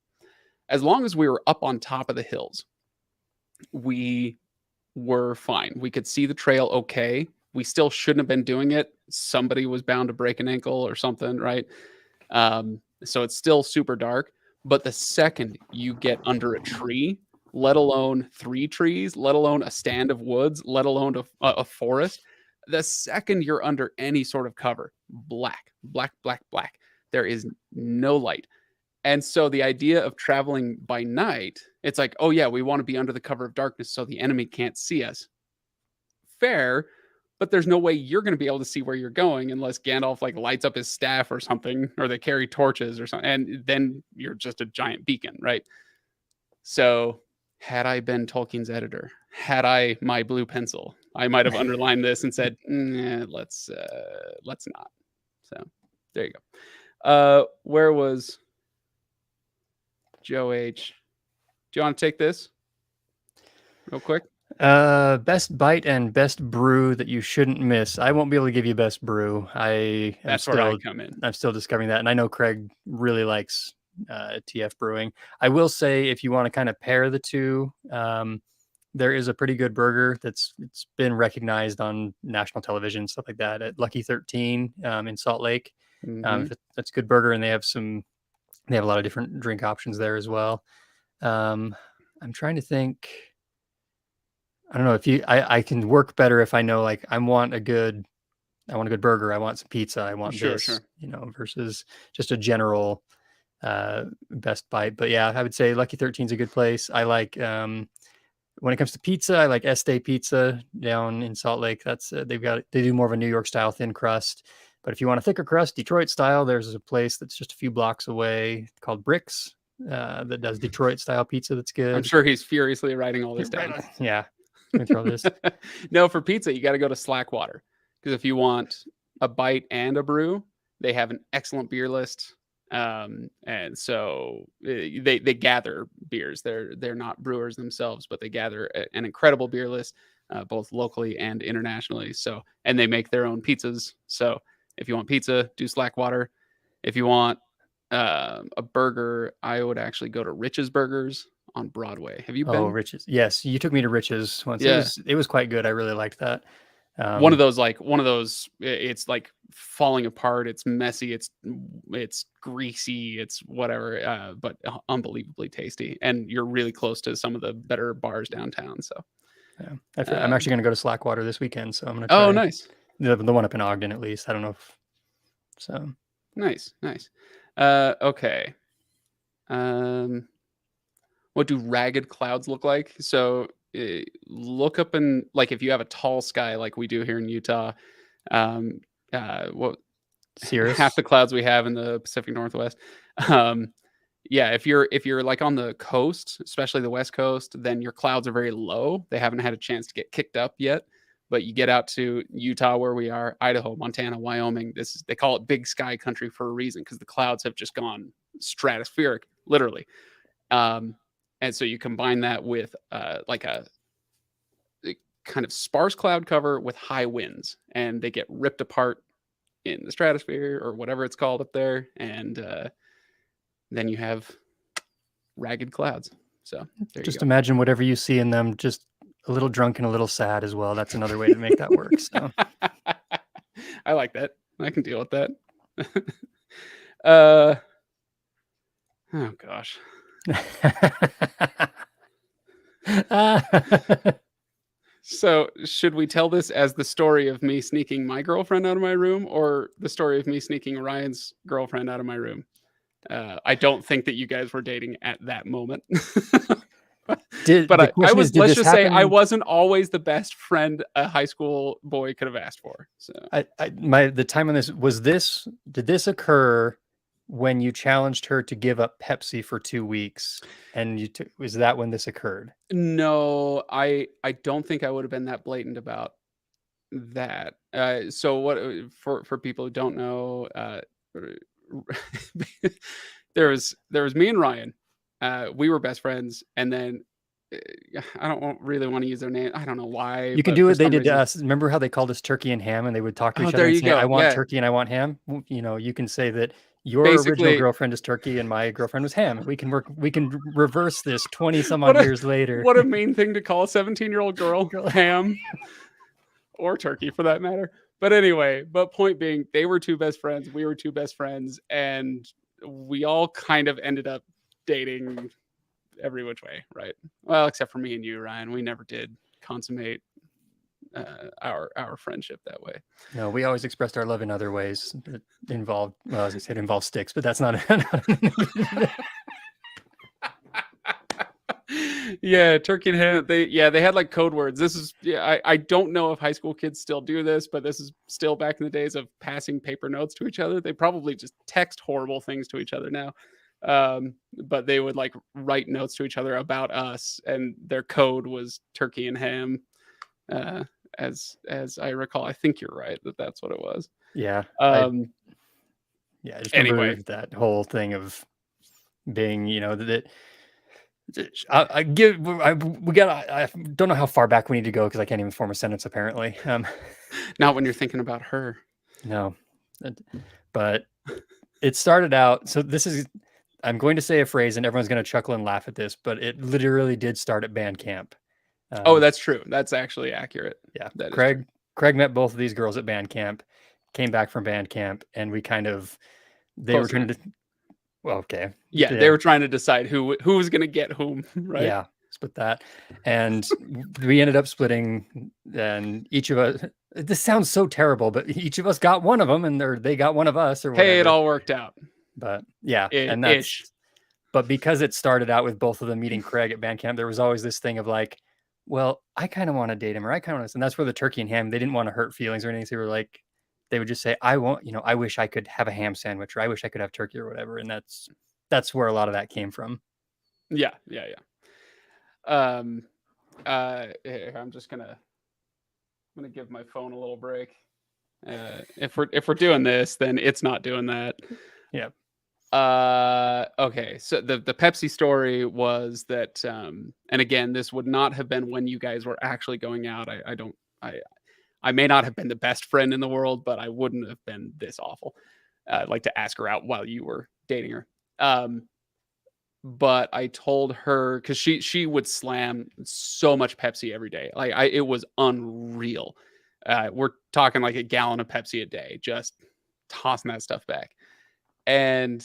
as long as we were up on top of the hills, we were fine. We could see the trail okay. We still shouldn't have been doing it. Somebody was bound to break an ankle or something, right? So it's still super dark. But the second you get under a tree, let alone 3 trees, let alone a stand of woods, let alone a forest, the second you're under any sort of cover, black, black, black, black. There is no light. And so the idea of traveling by night, it's like, oh yeah, we want to be under the cover of darkness so the enemy can't see us. Fair, but there's no way you're going to be able to see where you're going unless Gandalf like lights up his staff or something, or they carry torches or something, and then you're just a giant beacon, right? So had I been Tolkien's editor, had I my blue pencil, I might have underlined this and said, let's not. So there you go. Where was Joe H? Do you want to take this real quick? Best bite and best brew that you shouldn't miss. I won't be able to give you best brew. That's where I come in. I'm still discovering that, and I know Craig really likes TF Brewing. I will say, if you want to kind of pair the two, there is a pretty good burger it's been recognized on national television, stuff like that, at Lucky 13 in Salt Lake. That's a good burger, and they have a lot of different drink options there as well. I'm trying to think. I don't know if I can work better if I know, like, I want a good burger. I want some pizza. I want this, versus just a general best bite. But yeah, I would say Lucky 13 is a good place. I like, when it comes to pizza, I like Este Pizza down in Salt Lake. That's they do more of a New York style thin crust. But if you want a thicker crust, Detroit style, there's a place that's just a few blocks away called Bricks that does Detroit style pizza. That's good. I'm sure he's furiously writing all this down. Yeah. Throw this. No, for pizza, you got to go to Slackwater, because if you want a bite and a brew, they have an excellent beer list. And so they gather beers. They're not brewers themselves, but they gather an incredible beer list, both locally and internationally. So, and they make their own pizzas. So if you want pizza, do Slackwater. If you want a burger, I would actually go to Rich's Burgers on Broadway. Have you been? Oh, Rich's. Yes, you took me to Rich's once. Yeah. It was quite good. I really liked that. One of those, it's like falling apart. It's messy. It's greasy. It's whatever, but unbelievably tasty. And you're really close to some of the better bars downtown. So yeah, I'm actually going to go to Slackwater this weekend. So I'm going to try. Oh, nice. The one up in Ogden, at least. I don't know if so. Nice. Okay. What do ragged clouds look like? So look up in, like, if you have a tall sky like we do here in Utah, what Cirrus? Half the clouds we have in the Pacific Northwest. Yeah, if you're like on the coast, especially the West Coast, then your clouds are very low. They haven't had a chance to get kicked up yet. But you get out to Utah, where we are, Idaho, Montana, Wyoming. They call it big sky country for a reason, because the clouds have just gone stratospheric, literally. And so you combine that with like a kind of sparse cloud cover with high winds, and they get ripped apart in the stratosphere, or whatever it's called up there. And then you have ragged clouds. So just imagine whatever you see in them, just a little drunk and a little sad as well. That's another way to make that work. So I like that. I can deal with that. Oh gosh. So should we tell this as the story of me sneaking my girlfriend out of my room, or the story of me sneaking Ryan's girlfriend out of my room? I don't think that you guys were dating at that moment. The But I question is, was, did let's this just say I happen? wasn't always the best friend a high school boy could have asked for. So The time on this did this occur when you challenged her to give up Pepsi for 2 weeks, and was that when this occurred? no, I don't think I would have been that blatant about that. So what for people who don't know, there was me and Ryan. We were best friends, and then I don't really want to use their name. I don't know why, You can but do for what they some did to reason. us. Remember how they called us turkey and ham, and they would talk to Oh, each other there and you say, "I go. want Yeah, turkey and I want ham." You know, you can say that your original basically, girlfriend is turkey and my girlfriend was ham. We can reverse this 20 some what odd a years later. what a mean thing to call a 17-year-old girl Girl- ham or turkey for that matter. But anyway, point being, they were two best friends. We were two best friends, and we all kind of ended up dating every which way, right? Well, except for me and you, Ryan. We never did consummate our friendship that way. No, we always expressed our love in other ways that involved, well, as I said, involved sticks, but that's not. Yeah, turkey and ham. They had like code words. This is I don't know if high school kids still do this, but this is still back in the days of passing paper notes to each other. They probably just text horrible things to each other now. But they would like write notes to each other about us, and their code was turkey and ham. As I recall, I think you're right that's what it was. Yeah, Um, I just anyway, remember that whole thing of being, that I give, we got, I don't know how far back we need to go because I can't even form a sentence apparently. not when you're thinking about her. No, but it started out. So I'm going to say a phrase and everyone's going to chuckle and laugh at this, but it literally did start at band camp. Oh, that's true. That's actually accurate. Yeah. That is true. Craig met both of these girls at band camp, came back from band camp, and we they were trying to, well, okay. Yeah, they were trying to decide who was going to get whom, right? Yeah, split that. And we ended up splitting, and each of us, this sounds so terrible, but each of us got one of them, and they got one of us, or whatever. Hey, it all worked out. But yeah, and ish. But because it started out with both of them meeting Craig at band camp, there was always this thing of like, well, I kind of want to date him, or I kind of want to, and that's where the turkey and ham, they didn't want to hurt feelings or anything. So they were like, they would just say, I want, I wish I could have a ham sandwich, or I wish I could have turkey or whatever. And that's where a lot of that came from. Yeah. Here, I'm gonna give my phone a little break. If we're doing this, then it's not doing that. Yeah. Okay. So the Pepsi story was that, and again, this would not have been when you guys were actually going out. I may not have been the best friend in the world, but I wouldn't have been this awful. I'd like to ask her out while you were dating her. But I told her, because she would slam so much Pepsi every day. Like it was unreal. We're talking like a gallon of Pepsi a day, just tossing that stuff back. And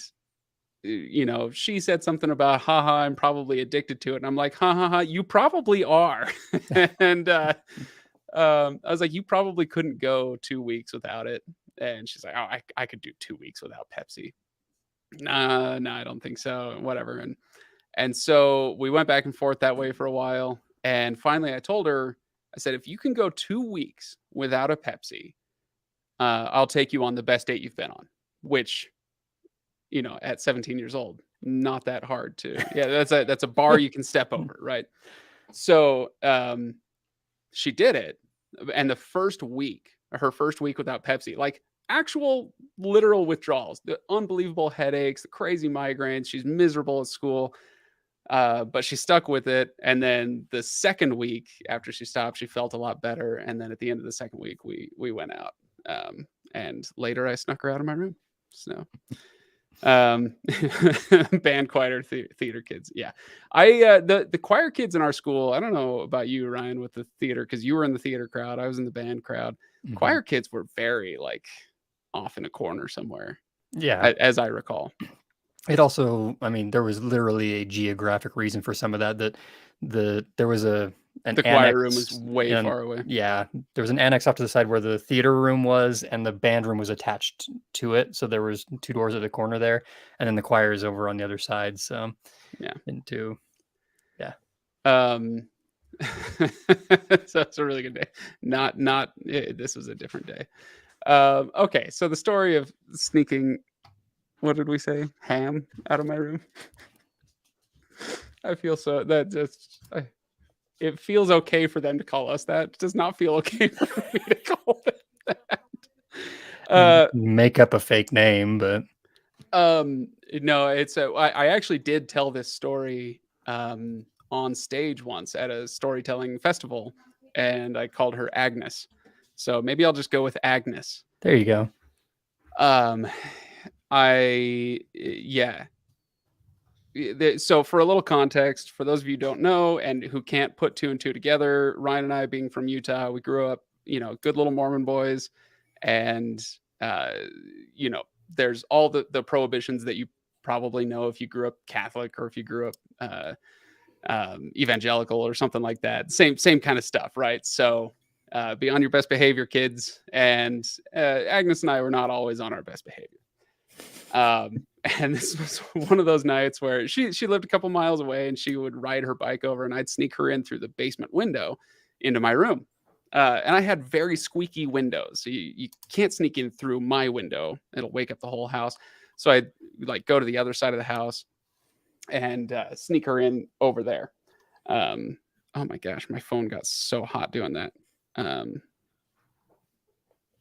she said something about, haha, I'm probably addicted to it. And I'm like, ha, you probably are. And I was like, you probably couldn't go 2 weeks without it. And she's like, oh, I could do 2 weeks without Pepsi. No, I don't think so. Whatever. And so we went back and forth that way for a while. And finally I told her, I said, if you can go 2 weeks without a Pepsi, I'll take you on the best date you've been on, which, at 17 years old, not that hard to, that's a bar you can step over. Right. So, she did it. And her first week without Pepsi, like actual literal withdrawals, the unbelievable headaches, the crazy migraines. She's miserable at school. But she stuck with it. And then the second week after she stopped, she felt a lot better. And then at the end of the second week, we went out. And later I snuck her out of my room. So, band, choir, theater kids. Yeah. The choir kids in our school, I don't know about you, Ryan, with the theater, because you were in the theater crowd. I was in the band crowd. Mm-hmm. Choir kids were very like off in a corner somewhere. Yeah. As I recall. It also, I mean, there was literally a geographic reason for some of that there was an The choir room was way and far away. yeah, there was an annex off to the side where the theater room was, and the band room was attached to it. So there was 2 doors at the corner there, and then the choir is over on the other side. So Yeah. into So it's a really good day. This was a different day. Okay, so the story of sneaking, what did we say? Ham out of my room. I feel so that just it feels okay for them to call us that. It does not feel okay for me to call them that. make up a fake name, but No, I actually did tell this story on stage once at a storytelling festival, and I called her Agnes. So maybe I'll just go with Agnes. there you go. Yeah. So for a little context, for those of you who don't know and who can't put 2 and 2 together, Ryan and I, being from Utah, we grew up, good little Mormon boys, and there's all the prohibitions that you probably know if you grew up Catholic or if you grew up evangelical or something like that. Same kind of stuff, right? So be on your best behavior, kids. And Agnes and I were not always on our best behavior. And this was one of those nights where she lived a couple miles away, and she would ride her bike over, and I'd sneak her in through the basement window into my room. And I had very squeaky windows, so you can't sneak in through my window. It'll wake up the whole house. So I'd go to the other side of the house and sneak her in over there. Oh my gosh, my phone got so hot doing that.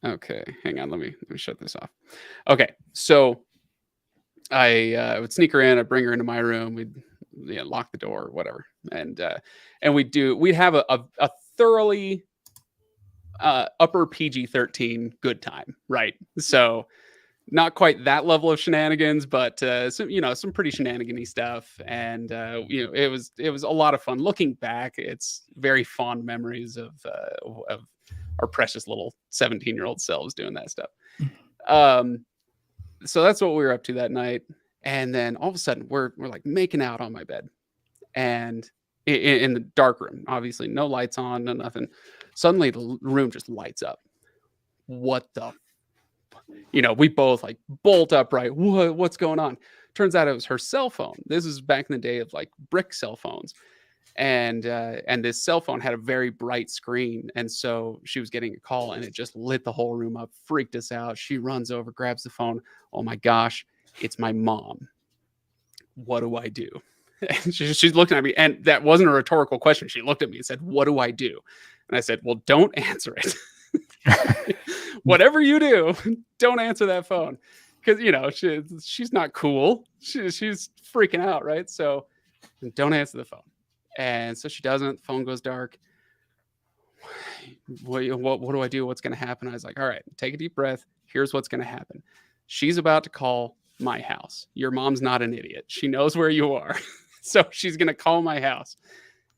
Okay, hang on, let me shut this off. Okay, so I would sneak her in, I'd bring her into my room, we'd lock the door or whatever, and we'd have a thoroughly upper PG-13 good time, right? So not quite that level of shenanigans, but some pretty shenanigan-y stuff, and it was a lot of fun. Looking back, it's very fond memories of our precious little 17-year-old selves doing that stuff. So that's what we were up to that night. And then all of a sudden we're like making out on my bed, and in the dark room, obviously no lights on, no nothing. Suddenly the room just lights up. What the, we both like bolt upright. What's going on? Turns out it was her cell phone. This was back in the day of like brick cell phones. And this cell phone had a very bright screen, and so she was getting a call, and it just lit the whole room up, freaked us out. She runs over, grabs the phone. Oh my gosh, it's my mom. What do I do? And she's looking at me, and that wasn't a rhetorical question. She looked at me and said, "What do I do?" And I said, "Well, don't answer it. Whatever you do, don't answer that phone, because she's not cool. She's freaking out, right? So don't answer the phone." And so she doesn't. The phone goes dark. What do I do? What's going to happen? I was like, all right, take a deep breath. Here's what's going to happen. She's about to call my house. Your mom's not an idiot. She knows where you are. So she's going to call my house.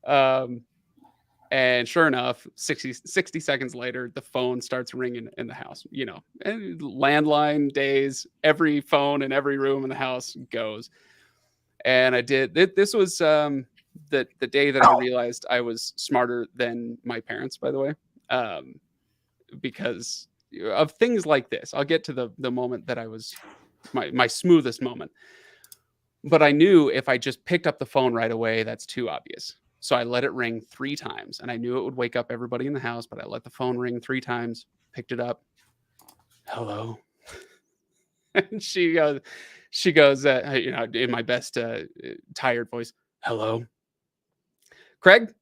And sure enough, 60 seconds later, the phone starts ringing in the house. And landline days, every phone in every room in the house goes. And I did. This was the day that I realized I was smarter than my parents, by the way, because of things like this. I'll get to the moment that I was my smoothest moment. But I knew if I just picked up the phone right away, that's too obvious. So I let it ring 3 times, and I knew it would wake up everybody in the house, but I let the phone ring 3 times, picked it up. Hello. And she goes, in my best tired voice, hello. Craig,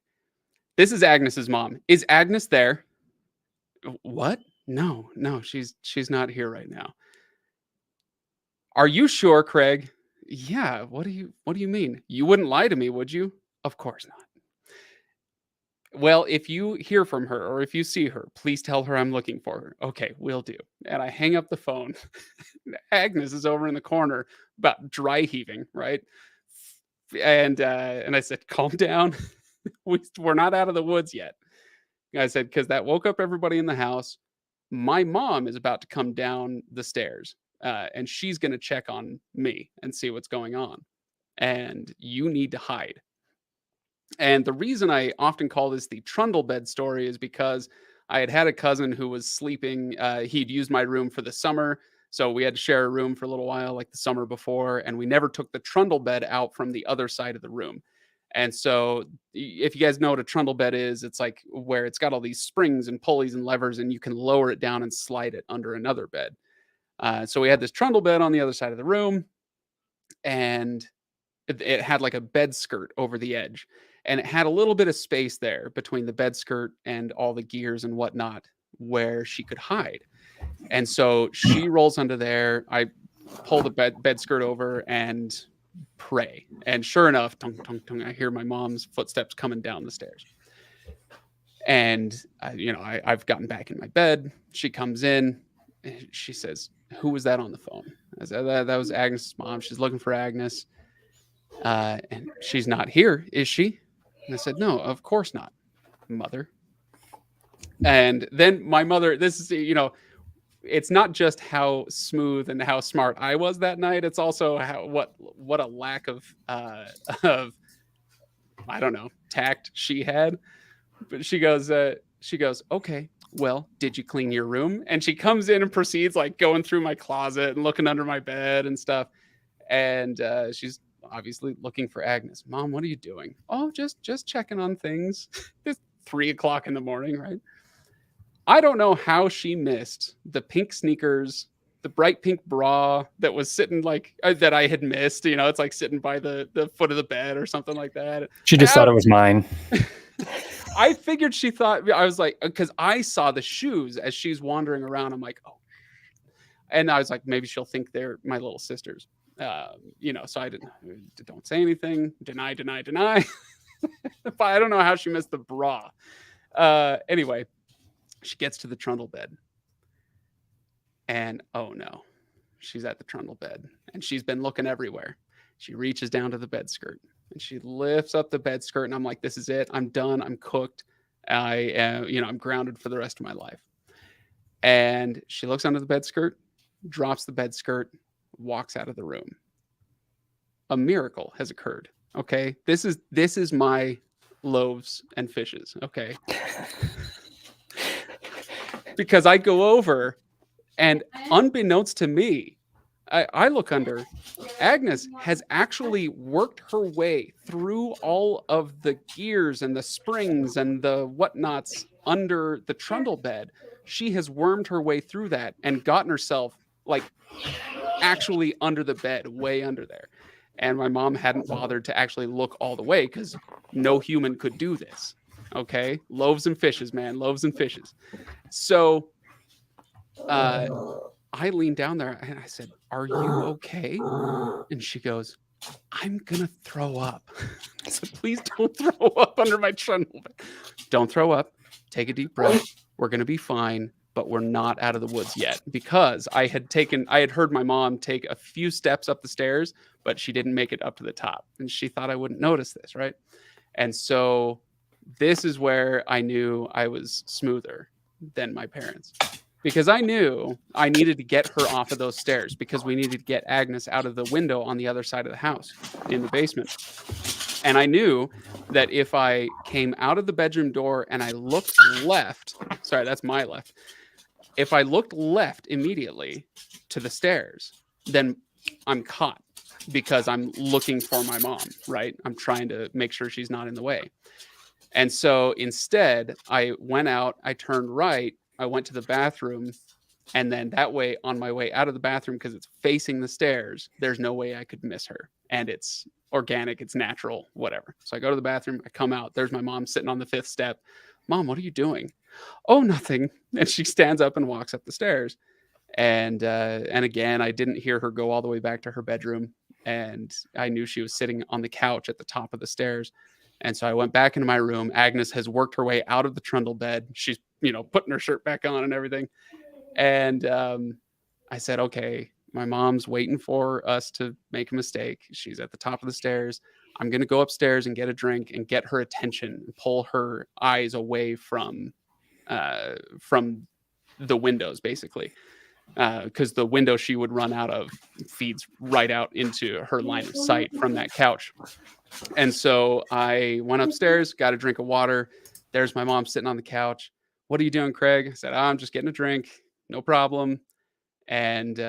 this is Agnes's mom. Is Agnes there? What? No, she's not here right now. Are you sure, Craig? Yeah. What do you mean? You wouldn't lie to me, would you? Of course not. Well, if you hear from her or if you see her, please tell her I'm looking for her. Okay, will do. And I hang up the phone. Agnes is over in the corner about dry heaving, right? And I said, calm down. We're not out of the woods yet. I said, because that woke up everybody in the house. My mom is about to come down the stairs, and she's going to check on me and see what's going on. And you need to hide. And the reason I often call this the trundle bed story is because I had a cousin who was sleeping. He'd used my room for the summer. So we had to share a room for a little while, like the summer before. And we never took the trundle bed out from the other side of the room. And so if you guys know what a trundle bed is, it's like where it's got all these springs and pulleys and levers, and you can lower it down and slide it under another bed. So we had this trundle bed on the other side of the room, and it had like a bed skirt over the edge, and it had a little bit of space there between the bed skirt and all the gears and whatnot where she could hide. And so she rolls under there. I pull the bed skirt over and pray. And sure enough, tung, tung, tung, I hear my mom's footsteps coming down the stairs. And I've gotten back in my bed. She comes in and she says, "Who was that on the phone?" I said, that was Agnes' mom. She's looking for Agnes. And she's not here, is she? And I said, "No, of course not, mother." And then my mother, this is, it's not just how smooth and how smart I was that night. It's also what a lack of I don't know, tact she had. But she goes, "Okay, well, did you clean your room?" And she comes in and proceeds like going through my closet and looking under my bed and stuff. And she's obviously looking for Agnes. "Mom, what are you doing?" "Oh, just checking on things." It's 3 o'clock in the morning, right? I don't know how she missed the pink sneakers, the bright pink bra that was sitting like that I had missed. It's like sitting by the foot of the bed or something like that. She just thought it was mine. I figured she thought, I was like, because I saw the shoes as she's wandering around. I'm like, oh. And I was like, maybe she'll think they're my little sisters. So I don't say anything, deny. But I don't know how she missed the bra. Anyway, she gets to the trundle bed, and oh no, she's at the trundle bed, and she's been looking everywhere. She reaches down to the bed skirt, and she lifts up the bed skirt, and I'm like, this is it. I'm done. I'm cooked. I'm grounded for the rest of my life. And she looks under the bed skirt, drops the bed skirt, walks out of the room. A miracle has occurred. Okay. This is my loaves and fishes. Okay. Because I go over, and unbeknownst to me, I look under. Agnes has actually worked her way through all of the gears and the springs and the whatnots under the trundle bed. She has wormed her way through that and gotten herself like actually under the bed, way under there. And my mom hadn't bothered to actually look all the way because no human could do this. Okay. Loaves and fishes, man. Loaves and fishes. So I leaned down there and I said, "Are you okay?" And she goes, "I'm going to throw up." I said, "Please don't throw up under my trundle bed." "Don't throw up. Take a deep breath. We're going to be fine, but we're not out of the woods yet." Because I had heard my mom take a few steps up the stairs, but she didn't make it up to the top. And she thought I wouldn't notice this, right? And so this is where I knew I was smoother than my parents. Because I knew I needed to get her off of those stairs because we needed to get Agnes out of the window on the other side of the house in the basement. And I knew that if I came out of the bedroom door and I looked left, sorry, that's my left. If I looked left immediately to the stairs, then I'm caught because I'm looking for my mom, right? I'm trying to make sure she's not in the way. And so instead, I went out, I turned right, I went to the bathroom, and then that way, on my way out of the bathroom, because it's facing the stairs, there's no way I could miss her. And it's organic, it's natural, whatever. So I go to the bathroom, I come out, there's my mom sitting on the 5th step. "Mom, what are you doing?" "Oh, nothing." And she stands up and walks up the stairs. And again, I didn't hear her go all the way back to her bedroom. And I knew she was sitting on the couch at the top of the stairs. And so I went back into my room. Agnes has worked her way out of the trundle bed. She's, putting her shirt back on and everything. And I said, "Okay, my mom's waiting for us to make a mistake. She's at the top of the stairs. I'm going to go upstairs and get a drink and get her attention and pull her eyes away from the windows, basically." because the window she would run out of feeds right out into her line of sight from that couch. And so I went upstairs, got a drink of water. There's my mom sitting on the couch. What are you doing, Craig? I said, I'm just getting a drink. No problem. And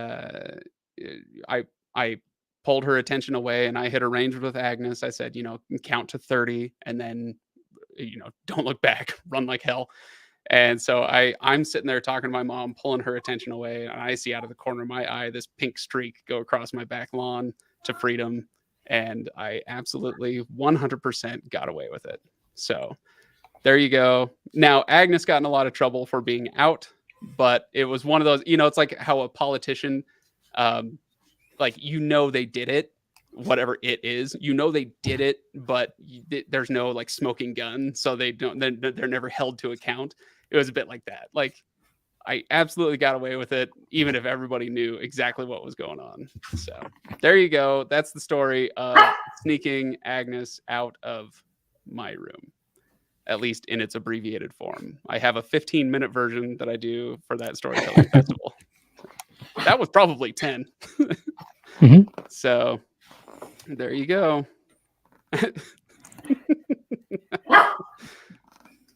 I pulled her attention away, and I had arranged with Agnes. I said, count to 30 and then, don't look back, run like hell. And so I'm sitting there talking to my mom, pulling her attention away. And I see out of the corner of my eye this pink streak go across my back lawn to freedom. And I absolutely 100% got away with it. So there you go. Now, Agnes got in a lot of trouble for being out, but it was one of those, it's like how a politician, they did it, whatever it is, they did it, but there's no like smoking gun. So they're never held to account. It was a bit like that. Like, I absolutely got away with it, even if everybody knew exactly what was going on. So there you go. That's the story of sneaking Agnes out of my room, at least in its abbreviated form. I have a 15-minute version that I do for that storytelling festival. That was probably 10. Mm-hmm. So there you go.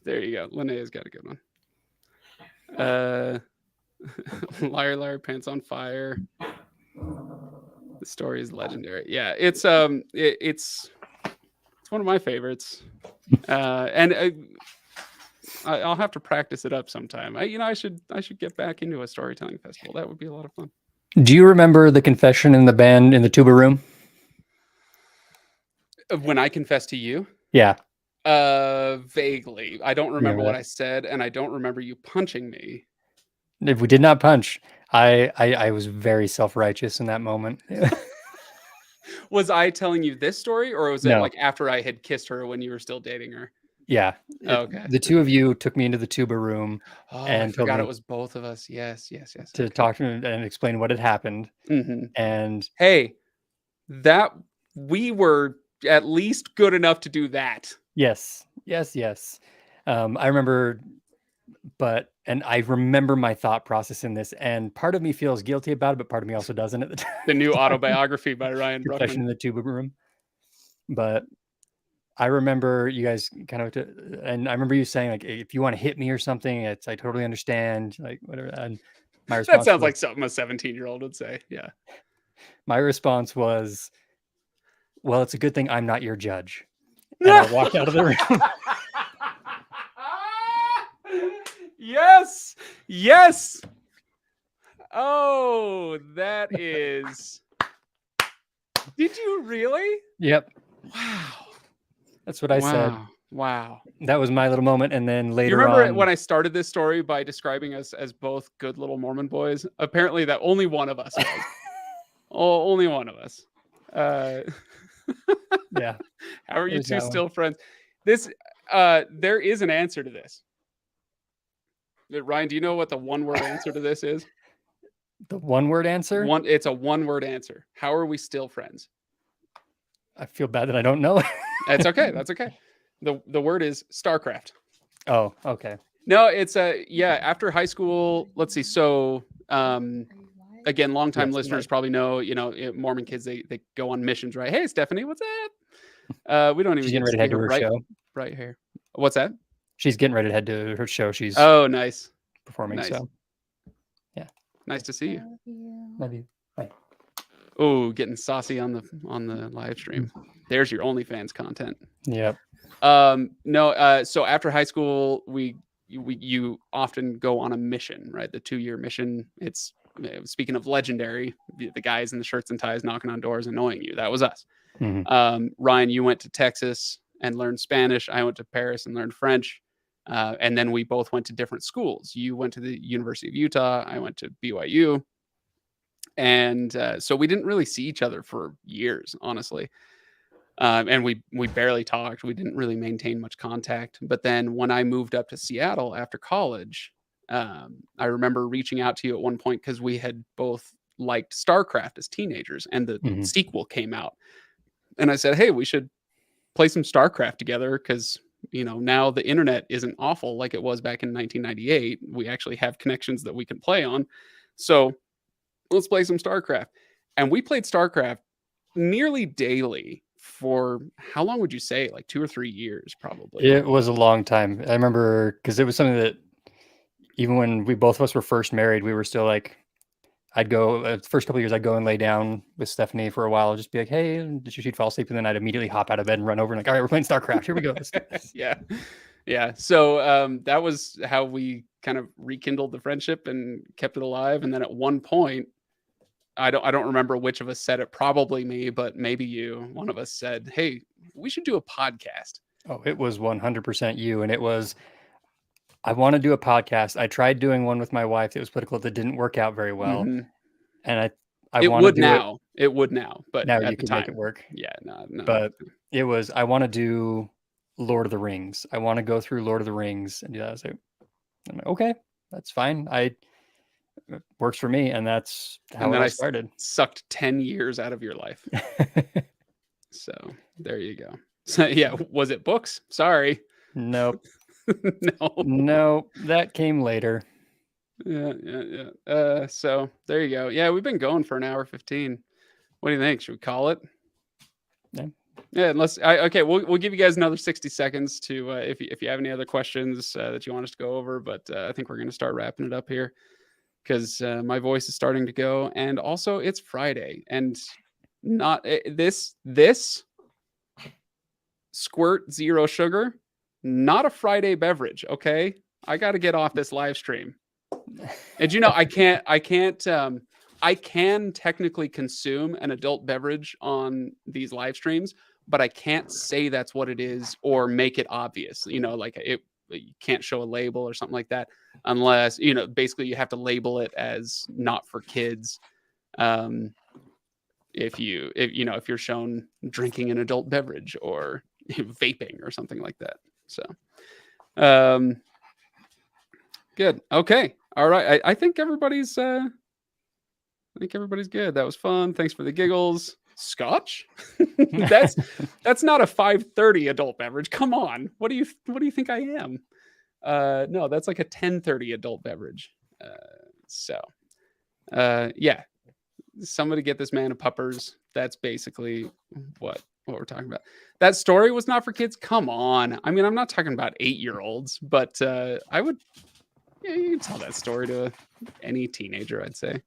There you go. Linnea's got a good one. Liar, liar, pants on fire. The story is legendary. Yeah, it's one of my favorites. And I'll have to practice it up sometime. I should get back into a storytelling festival. That would be a lot of fun. Do you remember the confession in the band in the tuba room? When I confessed to you? Yeah. Vaguely. I don't remember what I said, and I don't remember you punching me. If we did not punch, I was very self-righteous in that moment. Was I telling you this story, or was it like after I had kissed her when you were still dating her? Yeah. Okay. The two of you took me into the tuba room. Oh, and I forgot it was both of us. Yes. To talk to me and explain what had happened. Mm-hmm. And hey, that we were at least good enough to do that. Yes. I remember, and I remember my thought process in this, and part of me feels guilty about it, but part of me also doesn't at the time. The new autobiography by Ryan Bruckman. Confession in the tuba room. But I remember you guys and I remember you saying, like, if you want to hit me or something, I totally understand, like, whatever. And my response that sounds like something a 17-year-old would say. Yeah. My response was, well, it's a good thing I'm not your judge. And I walked out of the room. Yes. Oh, that is. Did you really? Yep. Wow. That's what I said. Wow. That was my little moment. And then later you remember on, when I started this story by describing us as both good little Mormon boys? Apparently that only one of us was. Only one of us. Yeah. How are you two still friends? This there is an answer to this. Ryan, do you know what the one-word answer to this is? The one-word answer? It's a one-word answer. How are we still friends? I feel bad that I don't know. That's okay. That's okay. The word is StarCraft. Oh, okay. No, it's after high school, let's see. So again, longtime listeners probably know, Mormon kids, they go on missions, right? Hey, Stephanie, what's up? We don't even She's getting ready to head to her show. Right here. What's that? She's getting ready to head to her show. She's nice. Performing. Nice. So yeah. Nice to see you. Love you. Bye. Oh, getting saucy on the live stream. There's your OnlyFans content. Yep. No, so after high school, you often go on a mission, right? The 2-year mission. It's speaking of legendary, the guys in the shirts and ties knocking on doors, annoying you. That was us. Mm-hmm. Ryan, you went to Texas and learned Spanish. I went to Paris and learned French. And then we both went to different schools. You went to the University of Utah. I went to BYU. And so we didn't really see each other for years, honestly. And we barely talked. We didn't really maintain much contact. But then when I moved up to Seattle after college, I remember reaching out to you at one point because we had both liked StarCraft as teenagers, and the sequel came out. And I said, hey, we should play some StarCraft together because, now the internet isn't awful like it was back in 1998. We actually have connections that we can play on. So let's play some StarCraft. And we played StarCraft nearly daily for how long would you say? Like 2 or 3 years, probably. It was a long time. I remember because it was something that even when we both of us were first married, we were still like, I'd go the first couple of years, I'd go and lay down with Stephanie for a while, I'll just be like, hey, she'd fall asleep, and then I'd immediately hop out of bed and run over and like, all right, we're playing StarCraft. Here we go. Let's do this. Yeah. So that was how we kind of rekindled the friendship and kept it alive. And then at one point, I don't remember which of us said it, probably me, but maybe you. One of us said, hey, we should do a podcast. Oh, it was 100% you. And it was, I want to do a podcast. I tried doing one with my wife that was political that didn't work out very well. Mhm. And I It want would to do now. It would now, but now at you the can time, make it work. yeah, no. But it was, I want to do Lord of the Rings. I want to go through Lord of the Rings and do that. I was like, I'm like, okay, that's fine. It works for me. And that's how then it I all started. sucked 10 years out of your life. So there you go. So yeah, was it books? Sorry. Nope. No. No, that came later. Yeah. So there you go. Yeah, we've been going for an hour 15. What do you think? Should we call it? Yeah. Yeah, okay, we'll give you guys another 60 seconds to if you have any other questions that you want us to go over, but I think we're going to start wrapping it up here because my voice is starting to go, and also it's Friday, and not this Squirt Zero Sugar, not a Friday beverage. Okay, I got to get off this live stream. And I can technically consume an adult beverage on these live streams, but I can't say that's what it is or make it obvious. Like you can't show a label or something like that unless, basically you have to label it as not for kids. If you're shown drinking an adult beverage or vaping or something like that. So, good. Okay. All right. I think everybody's good. That was fun. Thanks for the giggles. Scotch? that's not a 5:30 adult beverage. Come on. What do you think I am? No, that's like a 10:30 adult beverage. Yeah. Somebody get this man a puppers. That's basically what we're talking about. That story was not for kids. Come on. I mean, I'm not talking about 8-year-olds, but I would. Yeah, you can tell that story to any teenager, I'd say.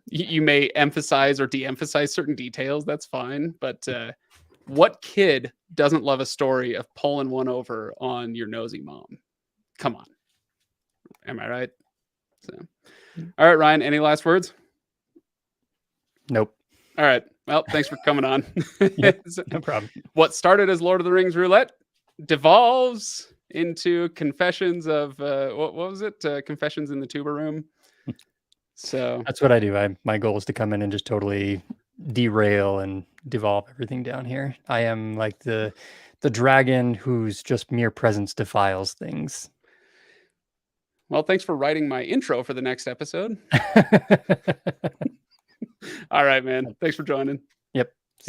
You may emphasize or de-emphasize certain details. That's fine. But what kid doesn't love a story of pulling one over on your nosy mom? Come on. Am I right? So, all right, Ryan, any last words? Nope. All right. Well, thanks for coming on. Yep, no problem. What started as Lord of the Rings roulette devolves into confessions of what was it? Confessions in the tuba room. So that's what I do. My goal is to come in and just totally derail and devolve everything down here. I am like the dragon whose just mere presence defiles things. Well, thanks for writing my intro for the next episode. All right, man. Thanks for joining. Yep.